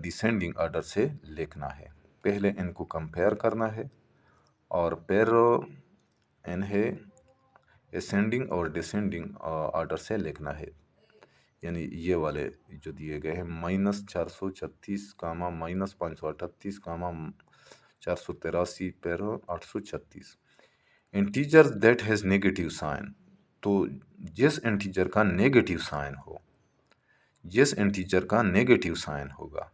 Speaker 1: डिसेंडिंग ऑर्डर से लिखना है। पहले इनको कंपेयर करना है और फिर इन्हें असेंडिंग और डिसेंडिंग ऑर्डर से लिखना है। यानी ये वाले जो दिए गए हैं -436 कामा -538 कामा 483 पर 836 integer that has negative sign. तो जिस इंटीजर का नेगेटिव साइन हो, जिस इंटीजर का नेगेटिव साइन होगा,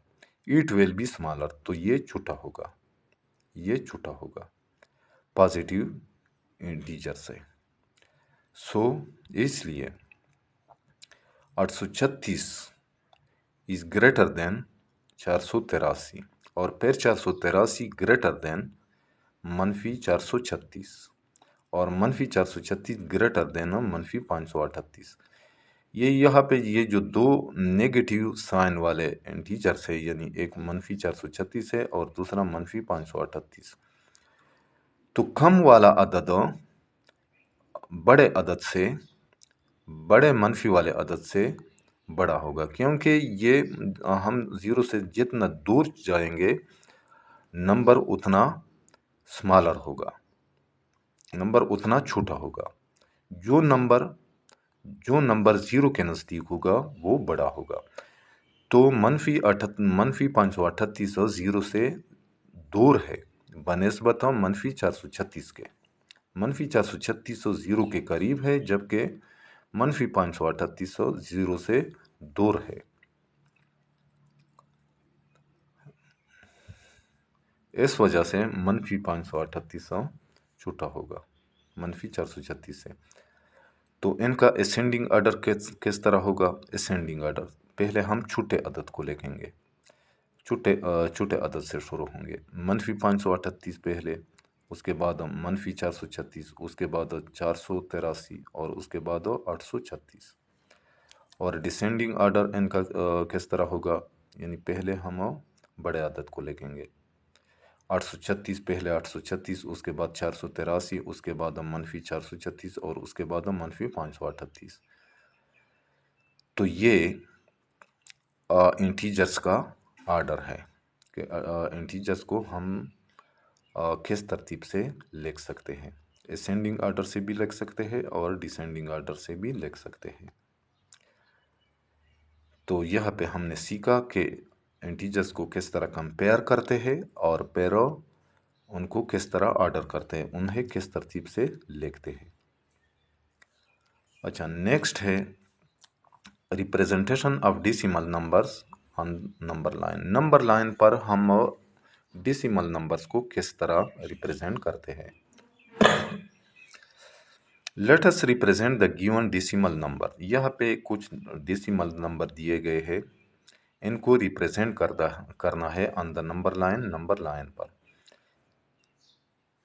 Speaker 1: इट विल बी स्मॉलर, तो ये छोटा होगा, ये छोटा होगा पॉजिटिव इंटीजर से। सो इसलिए 836 इज ग्रेटर देन 483 और फिर 483 ग्रेटर देन -436 और -436 ग्रेटर देन -538। ये यहाँ पे ये जो दो नेगेटिव साइन वाले इंटीजर्स है, यानी एक -436 है और दूसरा -538, तो कम वाला अदद बड़े मनफी वाले अदद से बड़ा होगा, क्योंकि ये हम ज़ीरो से जितना दूर जाएंगे नंबर उतना स्मॉलर होगा, नंबर उतना छोटा होगा। जो नंबर ज़ीरो के नज़दीक होगा वो बड़ा होगा। तो -538 ज़ीरो से दूर है बनिस्बत -436 के। -436 ज़ीरो के करीब है, जबकि -538 ज़ीरो से दूर है। इस वजह से -538 छोटा होगा -436 से। तो इनका असेंडिंग ऑर्डर किस तरह होगा। असेंडिंग ऑर्डर पहले हम छोटे अदद को लिखेंगे, छोटे अदद से शुरू होंगे। -538 पहले, उसके बाद -436, उसके बाद 483 और उसके बाद 836। और डिसेंडिंग ऑर्डर इनका किस तरह होगा, यानी पहले हम बड़े अदद को लिखेंगे 836 पहले 836, उसके बाद 483, उसके बाद मनफी 436 और उसके बाद मनफी 538। तो ये इंटीजर्स का आर्डर है कि इंटीजर्स को हम किस तरतीब से लिख सकते हैं। असेंडिंग आर्डर से भी लिख सकते हैं और डिसेंडिंग आर्डर से भी लिख सकते हैं। तो यहाँ पे हमने सीखा कि इंटीजर्स को किस तरह कंपेयर करते हैं और पैरो उनको किस तरह ऑर्डर करते हैं, उन्हें किस तरतीब से लिखते हैं। अच्छा, नेक्स्ट है representation of decimal numbers on number line. Number line पर हम डेसिमल नंबर्स को किस तरह रिप्रेजेंट करते हैं। Let us represent the given decimal number. यहाँ पे कुछ डेसिमल नंबर दिए गए हैं, इनको रिप्रेजेंट करना है ऑन द नंबर लाइन पर।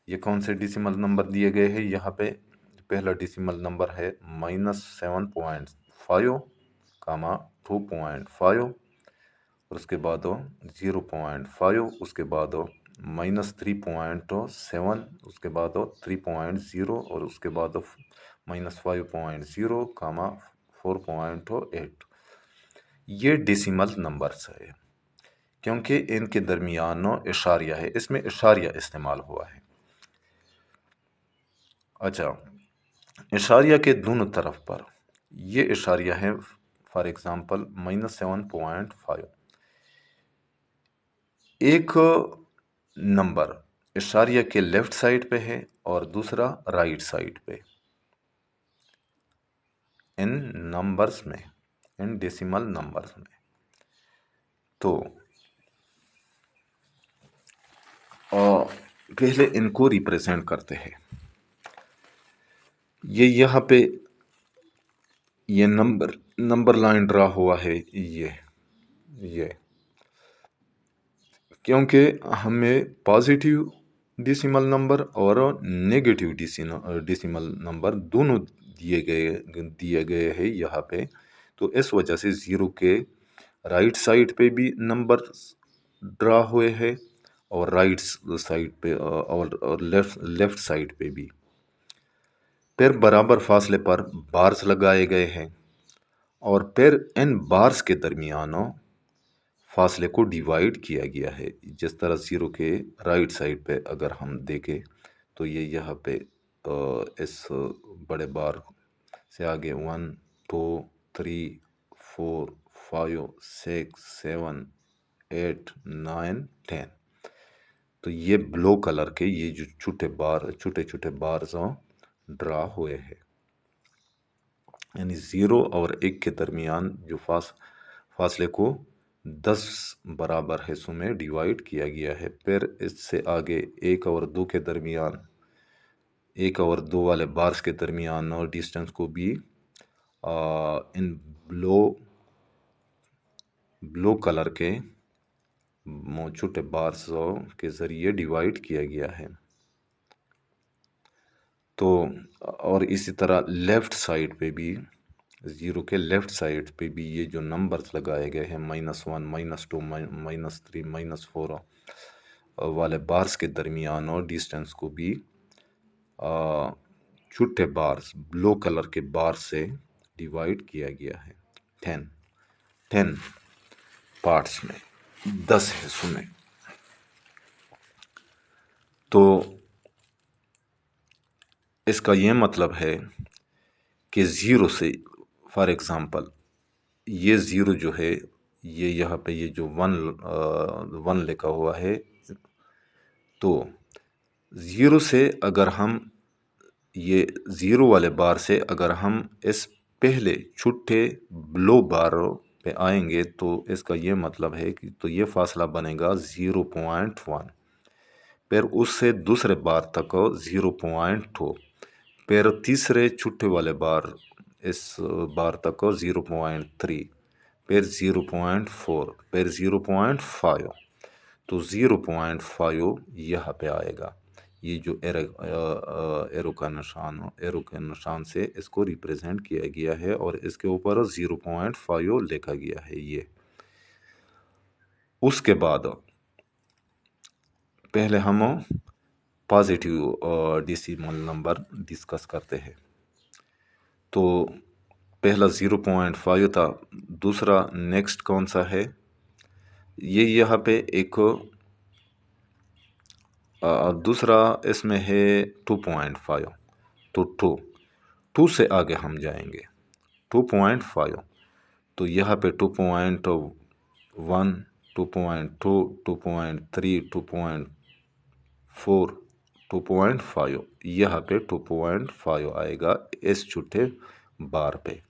Speaker 1: ये कौन से डेसिमल नंबर दिए गए हैं। यहाँ पे पहला डेसिमल नंबर है -7.5 कामा 2.5 और उसके बाद 0.5, उसके बाद -3.7, उसके बाद 3.0 और उसके बाद -5.0 कामा 4.8। ये डेसिमल नंबर्स है क्योंकि इनके दरमियान इशारिया है, इसमें इशारिया इस्तेमाल हुआ है। अच्छा, इशारिया के दोनों तरफ पर ये इशारिया है। फॉर एग्जांपल -7.5, एक नंबर इशारिया के लेफ्ट साइड पे है और दूसरा राइट साइड पे। इन नंबर्स में, इन डेसिमल नंबर्स में तो पहले इनको रिप्रेजेंट करते हैं। ये यहाँ पे ये नंबर लाइन ड्रा हुआ है, ये क्योंकि हमें पॉजिटिव डेसिमल नंबर और नेगेटिव डेसिमल नंबर दोनों दिए गए हैं यहाँ पे। तो इस वजह से ज़ीरो के राइट साइड पे भी नंबर ड्रा हुए हैं और राइट साइड पे और लेफ्ट साइड पे भी। फिर बराबर फासले पर बार्स लगाए गए हैं और फिर इन बार्स के दरमियान फासले को डिवाइड किया गया है। जिस तरह ज़ीरो के राइट साइड पे अगर हम देखें तो ये यहाँ पे इस बड़े बार से आगे 1 2 3 4 5 6 7 8 9 10। तो ये ब्लू कलर के ये जो छोटे छोटे बार्स ड्रा हुए हैं, यानी 0 और 1 के दरमियान जो फासले को 10 बराबर हिस्सों में डिवाइड किया गया है। फिर इससे आगे 1 और 2 के दरमियान, 1 और 2 वाले बार्स के दरमियान और डिस्टेंस को भी इन ब्लू कलर के छोटे बार्स के ज़रिए डिवाइड किया गया है। तो और इसी तरह लेफ्ट साइड पे भी, ज़ीरो के लेफ्ट साइड पे भी ये जो नंबर्स लगाए गए हैं -1 -2 -3 -4 वाले बार्स के दरमियान और डिस्टेंस को भी छोटे बार्स ब्लू कलर के बार से डिवाइड किया गया है 10 पार्ट्स में, 10 हिस्सों में। तो इसका ये मतलब है कि ज़ीरो से, फॉर एग्ज़ाम्पल ये ज़ीरो जो है, ये यहाँ पे ये जो वन लिखा हुआ है, तो ज़ीरो से अगर हम ये ज़ीरो वाले बार से अगर हम इस पहले छुट्टे ब्लो बार पे आएंगे तो इसका ये मतलब है कि तो ये फासला बनेगा 0.1। फिर उससे दूसरे बार तक 0.2, फिर तीसरे छुट्टे वाले बार इस बार तक 0.3, फिर 0.4, फिर 0.5। तो 0.5 यहाँ पे आएगा। ये जो एरो के निशान से इसको रिप्रेजेंट किया गया है और इसके ऊपर 0.5 लिखा गया है ये। उसके बाद पहले हम पॉजिटिव डेसिमल नंबर डिस्कस करते हैं। तो पहला 0.5 था, दूसरा नेक्स्ट कौन सा है, ये यहाँ पे एक दूसरा इसमें है 2.5। तो टू से आगे हम जाएंगे 2.5। तो यहाँ पे 2.1, 2.2, 2.3, 2.4, 2.5, यहाँ पे 2.5 आएगा इस छोटे बार पे।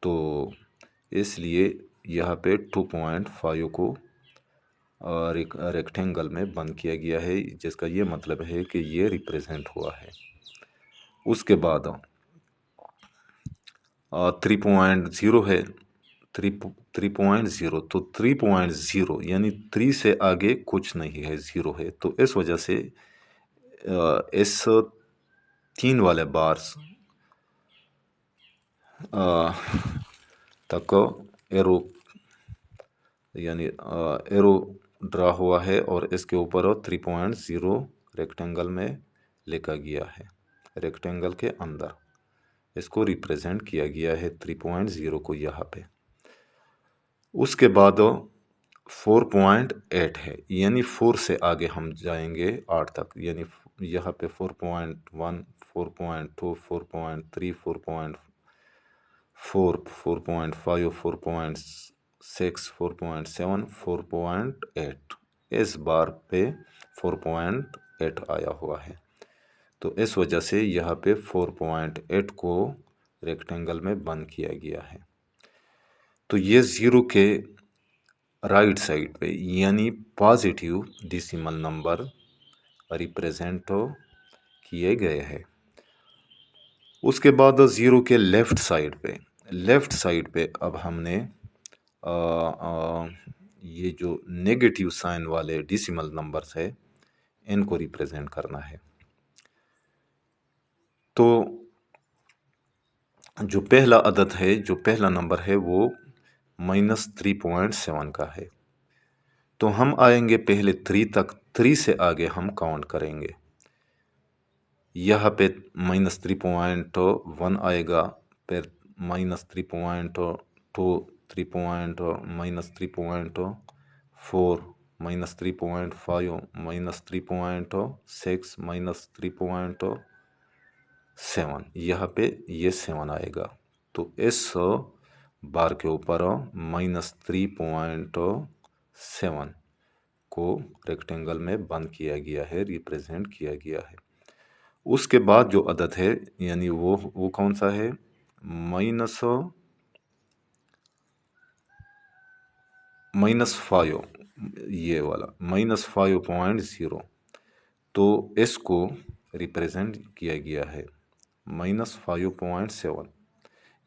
Speaker 1: तो इसलिए यहाँ पे 2.5 को रेक्टेंगल में बंद किया गया है, जिसका ये मतलब है कि ये रिप्रेजेंट हुआ है। उसके बाद 3.0 है, 3.0। तो 3.0 यानी 3 से आगे कुछ नहीं है, ज़ीरो है। तो इस वजह से इस 3 वाले बार्स तक एरो यानी एरो ड्रा हुआ है और इसके ऊपर 3.0 रेक्टेंगल में लिखा गया है। रेक्टेंगल के अंदर इसको रिप्रेजेंट किया गया है 3.0 को यहाँ पे। उसके बाद 4.8 है, यानी 4 से आगे हम जाएंगे 8 तक। यानी यहाँ पे 4.1, 4.2, 4.3, 4.4, 4.5, 4.6, 4.7, 4.8। इस बार पे 4.8 आया हुआ है। तो इस वजह से यहाँ पे 4.8 को रेक्टेंगल में बंद किया गया है। तो ये ज़ीरो के राइट साइड पे यानी पॉजिटिव डेसिमल नंबर रिप्रेजेंट किए गए हैं। उसके बाद ज़ीरो के लेफ़्ट साइड पे अब हमने ये जो नेगेटिव साइन वाले डेसिमल नंबर्स है इनको रिप्रेजेंट करना है। तो जो पहला अदद है, जो पहला नंबर है वो -3.7 का है। तो हम आएंगे पहले 3 तक, 3 से आगे हम काउंट करेंगे। यहाँ पे -3.1 आएगा, फिर -3.2, 3 -3.4, -3.5, -3.6, -3.7, यहाँ पे ये 7 आएगा। तो इस बार के ऊपर -3.7 को रेक्टेंगल में बंद किया गया है, रिप्रेजेंट किया गया है। उसके बाद जो अदद है यानी वो कौन सा है, -5, ये वाला -5.0। तो इसको रिप्रेजेंट किया गया है -5.7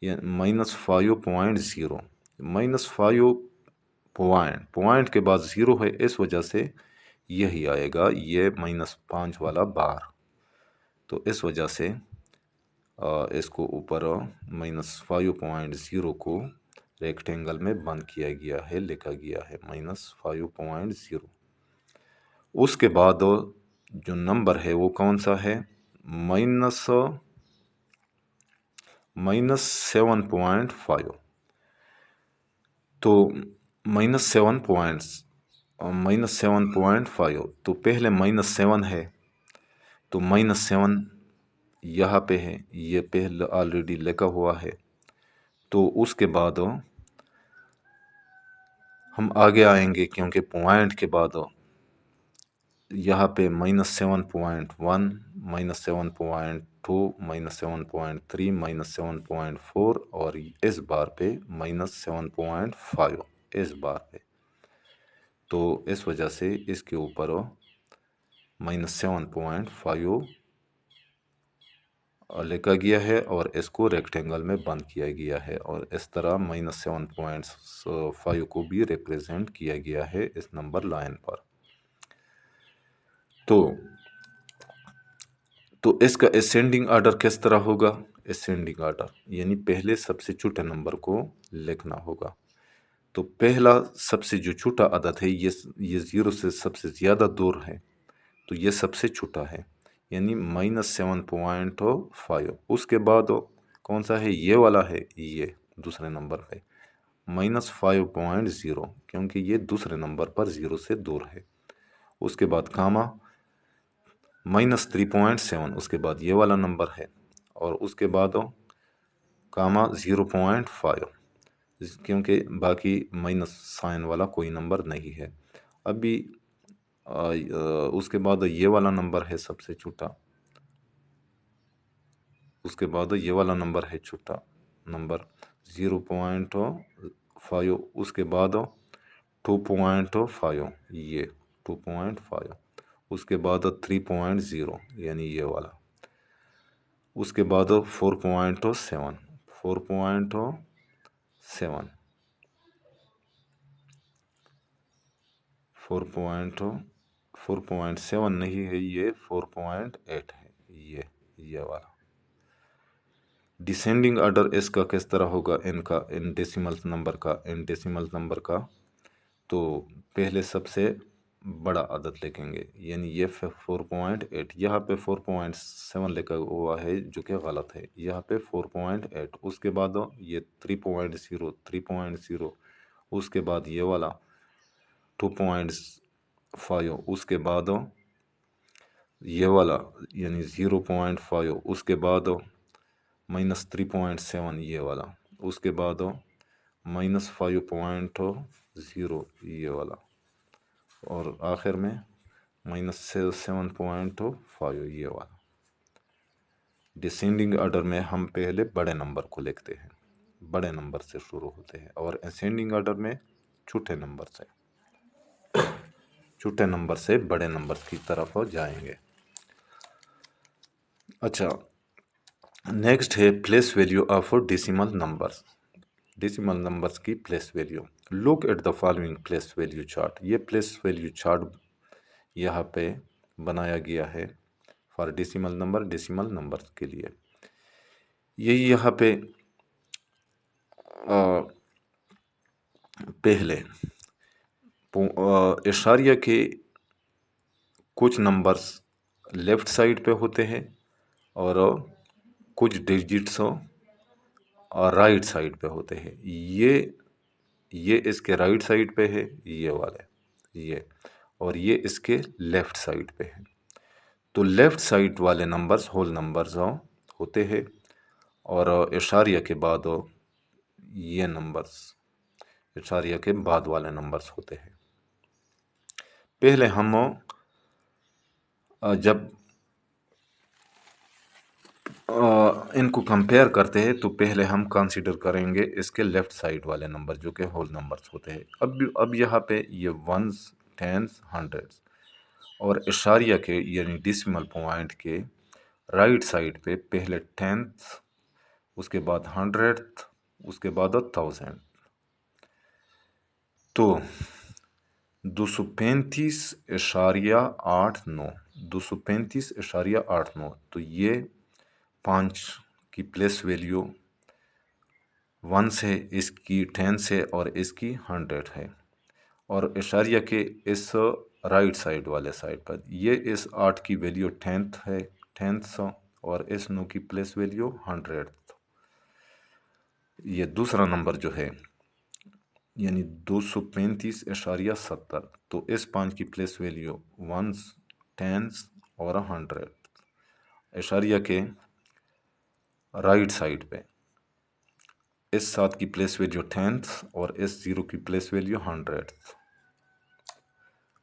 Speaker 1: या -5.0। -5 पॉइंट के बाद ज़ीरो है, इस वजह से यही आएगा, ये -5 वाला बार। तो इस वजह से इसको ऊपर -5.0 को रेक्टेंगल में बंद किया गया है, लिखा गया है -5.0। उसके बाद जो नंबर है वो कौन सा है, -7.5। तो -7.5, तो पहले -7 है, तो -7 यहाँ पे है, ये पहले ऑलरेडी लिखा हुआ है। तो उसके बाद हम आगे आएंगे, क्योंकि पॉइंट के बाद यहाँ पे -7.1, -7.2, -7.3, -7.4 और इस बार पे -7.5 इस बार पे। तो इस वजह से इसके ऊपर -7.5 लिखा गया है और इसको रेक्टेंगल में बंद किया गया है, और इस तरह -7.5 को भी रिप्रेजेंट किया गया है इस नंबर लाइन पर। तो इसका असेंडिंग ऑर्डर किस तरह होगा, असेंडिंग ऑर्डर यानी पहले सबसे छोटे नंबर को लिखना होगा। तो पहला सबसे जो छोटा अदद है, ये ज़ीरो से सबसे ज़्यादा दूर है, तो ये सबसे छोटा है, यानी -7.5। उसके बाद कौन सा है, ये वाला है, ये दूसरे नंबर पे -5.0, क्योंकि ये दूसरे नंबर पर 0 से दूर है। उसके बाद कामा -3.7, उसके बाद ये वाला नंबर है, और उसके बाद कामा 0.5, क्योंकि बाकी माइनस साइन वाला कोई नंबर नहीं है। अभी उसके बाद ये वाला नंबर है सबसे छोटा, उसके बाद ये वाला नंबर है छोटा नंबर 0.5, उसके बाद 2.5, ये 2.5, उसके बाद 3.0 यानी ये वाला, उसके बाद 4.7, 4.7, 4.7 नहीं है, ये 4.8 है, ये वाला। डिसेंडिंग ऑर्डर इसका किस तरह होगा, इनका इन डेसिमल नंबर का, तो पहले सबसे बड़ा अदद लिखेंगे, यानी ये 4.8, यहाँ पे 4.7 लिखा हुआ है जो कि गलत है, यहाँ पे 4.8, उसके बाद ये 3.0, उसके बाद ये वाला 2.5, उसके बाद ये वाला यानी 0.5, उसके बाद -3.7 ये वाला, उसके बाद -5.0 ये वाला, और आखिर में -7.5 ये वाला। डिसेंडिंग ऑर्डर में हम पहले बड़े नंबर को लिखते हैं, बड़े नंबर से शुरू होते हैं, और असेंडिंग ऑर्डर में छोटे नंबर से बड़े नंबर की तरफ जाएंगे। अच्छा, नेक्स्ट है place value of decimal numbers. Decimal numbers की place value. Look at the following place value chart. ये प्लेस वैल्यू चार्ट यहाँ पे बनाया गया है फॉर डेसिमल नंबर्स के लिए। ये यहाँ पे पहले इशारिया के कुछ नंबर्स लेफ्ट साइड पे होते हैं और कुछ डिजिट्स और राइट साइड पे होते हैं। ये इसके राइट साइड पे है, ये वाले, ये, और ये इसके लेफ्ट साइड पे है। तो लेफ्ट साइड वाले नंबर्स होल नंबर्स होते हैं, और इशारिया के बाद ये नंबर्स इशारिया के बाद वाले नंबर्स होते हैं। पहले हम जब इनको कंपेयर करते हैं तो पहले हम कंसीडर करेंगे इसके लेफ्ट साइड वाले नंबर जो कि होल नंबर्स होते हैं। अब यहाँ पे ये वंस, टेंस, हंड्रेड्स, और इशारिया के यानी डेसिमल पॉइंट के राइट साइड पे पहले टेंथ, उसके बाद हंड्रेड, उसके बाद 1000। तो 235.89, 235.89, तो ये 5 की प्लेस वैल्यू 1 से, इसकी 10 से, और इसकी 100 है। और इशारिया के इस राइट साइड वाले साइड पर ये इस 8 की वैल्यू 10th है, 10th, और इस 9 की प्लेस वैल्यू 100। ये दूसरा नंबर जो है यानी 235.70, तो इस 5 की प्लेस वैल्यू 1s, 10s और 100। इशारिया के राइट साइड पे इस 7 की प्लेस वैल्यू 10th और इस 0 की प्लेस वैल्यू 100,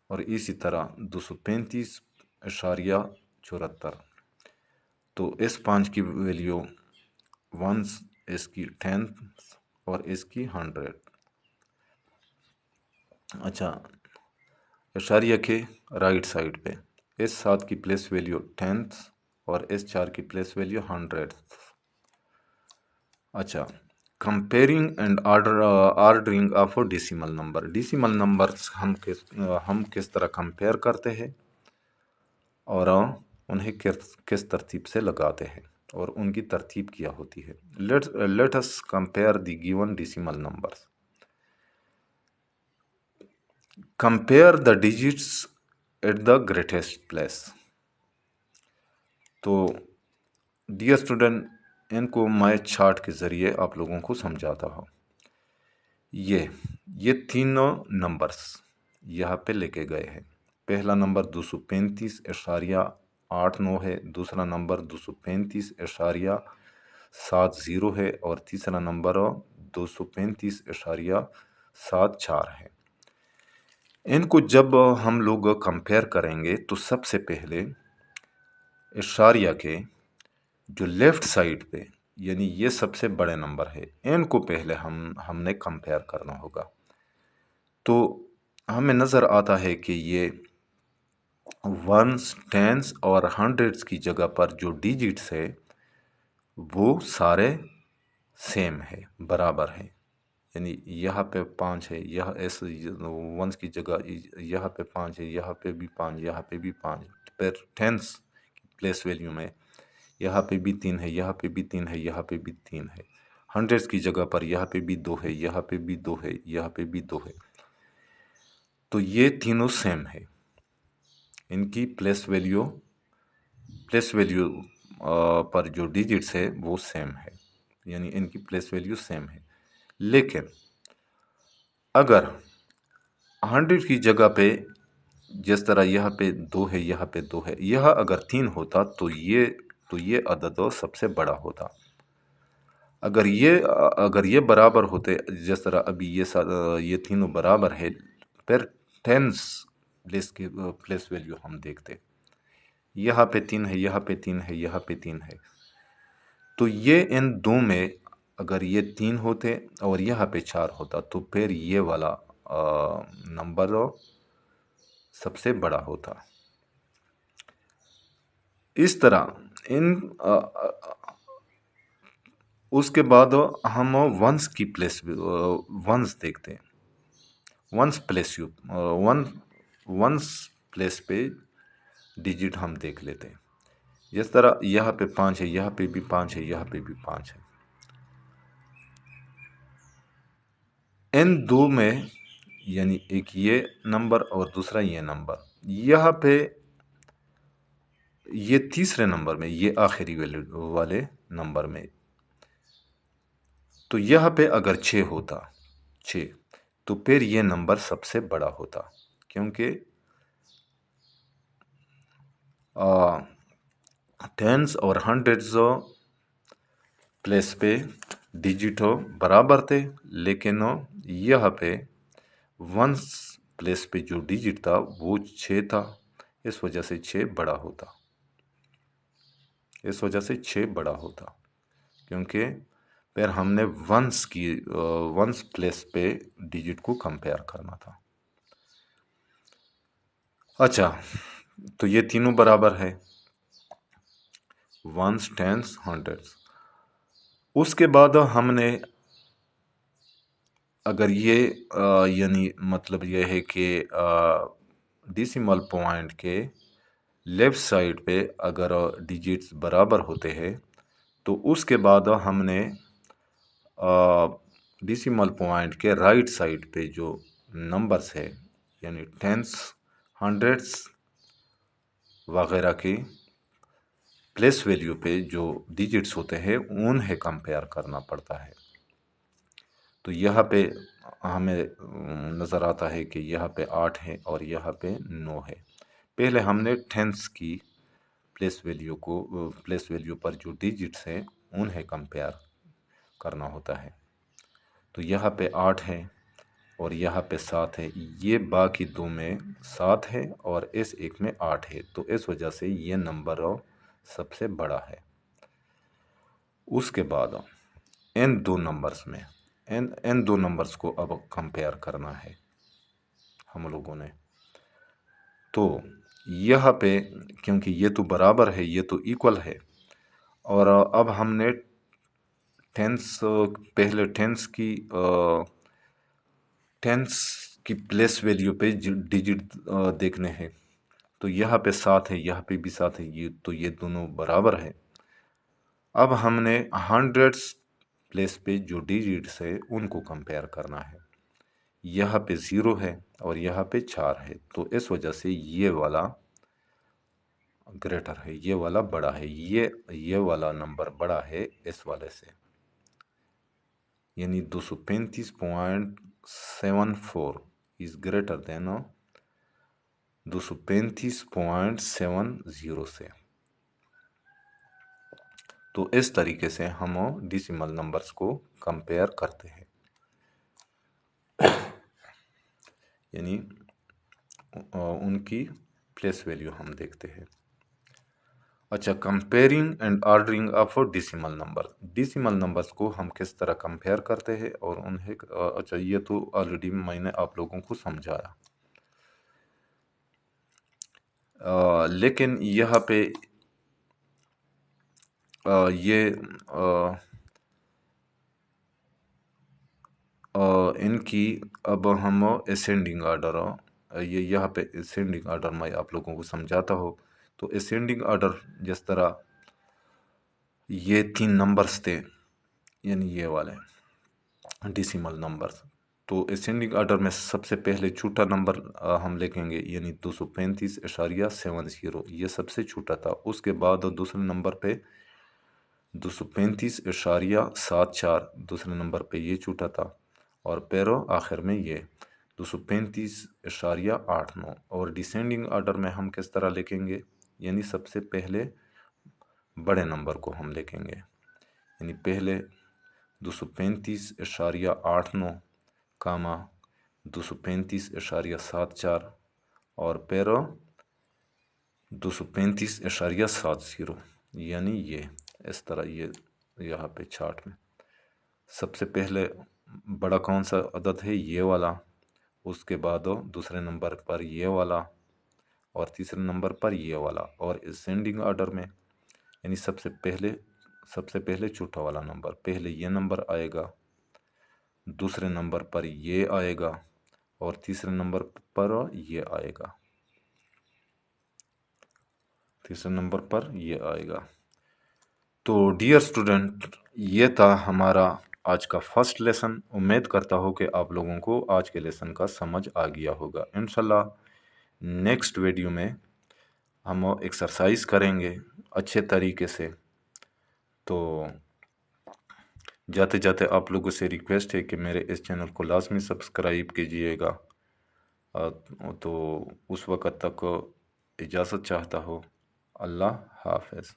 Speaker 1: और इसी तरह 235.74, तो इस 5 की वैल्यू 1s, इसकी 10th और इसकी 100। अच्छा, इशारिया के राइट साइड पे इस 7 की प्लेस वैल्यू 10th और इस 4 की प्लेस वैल्यू 100। अच्छा, comparing and ordering of decimal number. Decimal numbers हम किस तरह कंपेयर करते हैं और उन्हें किस तरतीब से लगाते हैं और उनकी तरतीब क्या होती है। Let us compare the given decimal numbers. Compare the digits at the greatest place. तो डियर स्टूडेंट, इनको मैं चार्ट के ज़रिए आप लोगों को समझाता हूँ। ये तीनों नंबर्स यहाँ पे लेके गए हैं। पहला नंबर 235.89 है, दूसरा नंबर 235.70 है और तीसरा नंबर 235.74 है। इनको जब हम लोग कंपेयर करेंगे तो सबसे पहले इशारिया के जो लेफ्ट साइड पे, यानी ये सबसे बड़े नंबर है, इनको पहले हमने कंपेयर करना होगा। तो हमें नज़र आता है कि ये वंस, टेंस और हंड्रेड्स की जगह पर जो डिजिट्स है वो सारे सेम है, बराबर है। यानी यहाँ पे 5 है, यह ऐसे वंस की जगह यहाँ पे 5 है, यहाँ पे भी 5, यहाँ पे भी 5। फिर टेंस प्लेस वैल्यू में यहाँ पे भी 3 है, यहाँ पे भी 3 है, यहाँ पे भी 3 है। हंड्रेड्स की जगह पर यहाँ पे भी 2 है, यहाँ पे भी 2 है, यहाँ पे भी 2 है। तो ये तीनों सेम है, इनकी प्लेस वैल्यू पर जो डिजिट्स है वो सेम है, यानी इनकी प्लेस वैल्यू सेम है। लेकिन अगर 100 की जगह पे जिस तरह यहाँ पे 2 है, यहाँ पे 2 है, यह अगर 3 होता तो ये अदद सबसे बड़ा होता। अगर ये बराबर होते, जिस तरह अभी ये तीनों बराबर है, फिर टेंस प्लेस वैल्यू हम देखते। यहाँ पे 3 है, यहाँ पे 3 है, यहाँ पे 3 है। तो ये इन दो में अगर ये 3 होते और यहाँ पे 4 होता तो फिर ये वाला नंबर सबसे बड़ा होता। इस तरह उसके बाद हम वंस देखते हैं। वंस प्लेस पे डिजिट हम देख लेते हैं। जिस तरह यहाँ पे 5 है, यहाँ पे भी 5 है, यहाँ पे भी 5 है। इन दो में, यानी एक ये नंबर और दूसरा ये नंबर, यहाँ पे ये तीसरे नंबर में, ये आखिरी वैल्यू वाले नंबर में, तो यहाँ पे अगर 6 होता, 6, तो फिर ये नंबर सबसे बड़ा होता, क्योंकि टेंस और हंड्रेड्स प्लेस पे डिजिट बराबर थे, लेकिन यहाँ पे वंस प्लेस पे जो डिजिट था वो 6 था। इस वजह से 6 बड़ा होता, क्योंकि फिर हमने वंस प्लेस पे डिजिट को कंपेयर करना था। अच्छा, तो ये तीनों बराबर है, वंस, टेंस, हंड्रेड्स। उसके बाद हमने अगर ये यानी मतलब ये है कि डेसिमल पॉइंट के लेफ्ट साइड पे अगर डिजिट्स बराबर होते हैं तो उसके बाद हमने डेसिमल पॉइंट के राइट साइड पे जो नंबर्स है, यानी टेंस, हंड्रेड्स वगैरह की प्लेस वैल्यू पे जो डिजिट्स होते हैं उन्हें कंपेयर करना पड़ता है। तो यहाँ पे हमें नज़र आता है कि यहाँ पे 8 है और यहाँ पे 9 है। पहले हमने टेंस की प्लेस वैल्यू पर जो डिजिट्स हैं उन्हें कंपेयर करना होता है। तो यहाँ पे 8 है और यहाँ पे 7 है, ये बाकी दो में 7 है और इस एक में 8 है, तो इस वजह से ये नंबर सबसे बड़ा है। उसके बाद इन दो नंबर्स को अब कंपेयर करना है हम लोगों ने। तो यहाँ पे क्योंकि ये तो बराबर है, ये तो इक्वल है, और अब हमने पहले टेंस की प्लेस वैल्यू पे डिजिट देखने हैं। तो यहाँ पे 7 है, यहाँ पे भी 7 है, ये दोनों बराबर है। अब हमने हंड्रेड्स प्लेस पे जो डिजिट्स है उनको कंपेयर करना है। यहाँ पे 0 है और यहाँ पे 4 है, तो इस वजह से ये वाला ग्रेटर है, ये वाला बड़ा है, ये वाला नंबर बड़ा है इस वाले से, यानी 235.74 इज ग्रेटर देन 235.70 से। तो इस तरीके से हम डिसिमल नंबर्स को कंपेयर करते हैं, यानी उनकी प्लेस वैल्यू हम देखते हैं। अच्छा, comparing and ordering of decimal number, decimal numbers को हम किस तरह कंपेयर करते हैं और उन्हें अच्छा, ये तो ऑलरेडी मैंने आप लोगों को समझाया, लेकिन यहाँ पे ये इनकी अब हम असेंडिंग ऑर्डर, ये यहाँ पे असेंडिंग ऑर्डर मैं आप लोगों को समझाता हूँ। तो असेंडिंग ऑर्डर जिस तरह ये 3 नंबर्स थे, यानी ये वाले डिसिमल नंबर्स, तो असेंडिंग ऑर्डर में सबसे पहले छोटा नंबर हम लिखेंगे, यानी 235.70, ये सबसे छोटा था। उसके बाद दूसरे नंबर पे 235.74, दूसरे नंबर पे ये छोटा था, और फिर आखिर में ये 235.89। और डिसेंडिंग ऑर्डर में हम किस तरह लिखेंगे, यानी सबसे पहले बड़े नंबर को हम लिखेंगे, यानी पहले 235.89 कामा 235.74 और फिर 235.70, यानी ये इस तरह, ये यहाँ पे चार्ट में सबसे पहले बड़ा कौन सा अदद है, ये वाला, उसके बाद दूसरे नंबर पर ये वाला और तीसरे नंबर पर ये वाला, और असेंडिंग ऑर्डर में यानी सबसे पहले छोटा वाला नंबर, पहले ये नंबर आएगा, दूसरे नंबर पर ये आएगा और तीसरे नंबर पर ये आएगा, तीसरे नंबर पर ये आएगा। तो डियर स्टूडेंट, ये था हमारा आज का फर्स्ट लेसन। उम्मीद करता हूँ कि आप लोगों को आज के लेसन का समझ आ गया होगा। इंशाल्लाह नेक्स्ट वीडियो में हम एक्सरसाइज करेंगे अच्छे तरीके से। तो जाते जाते आप लोगों से रिक्वेस्ट है कि मेरे इस चैनल को लाजमी सब्सक्राइब कीजिएगा। तो उस वक़्त तक इजाज़त चाहता हूँ। अल्लाह हाफ़िज़।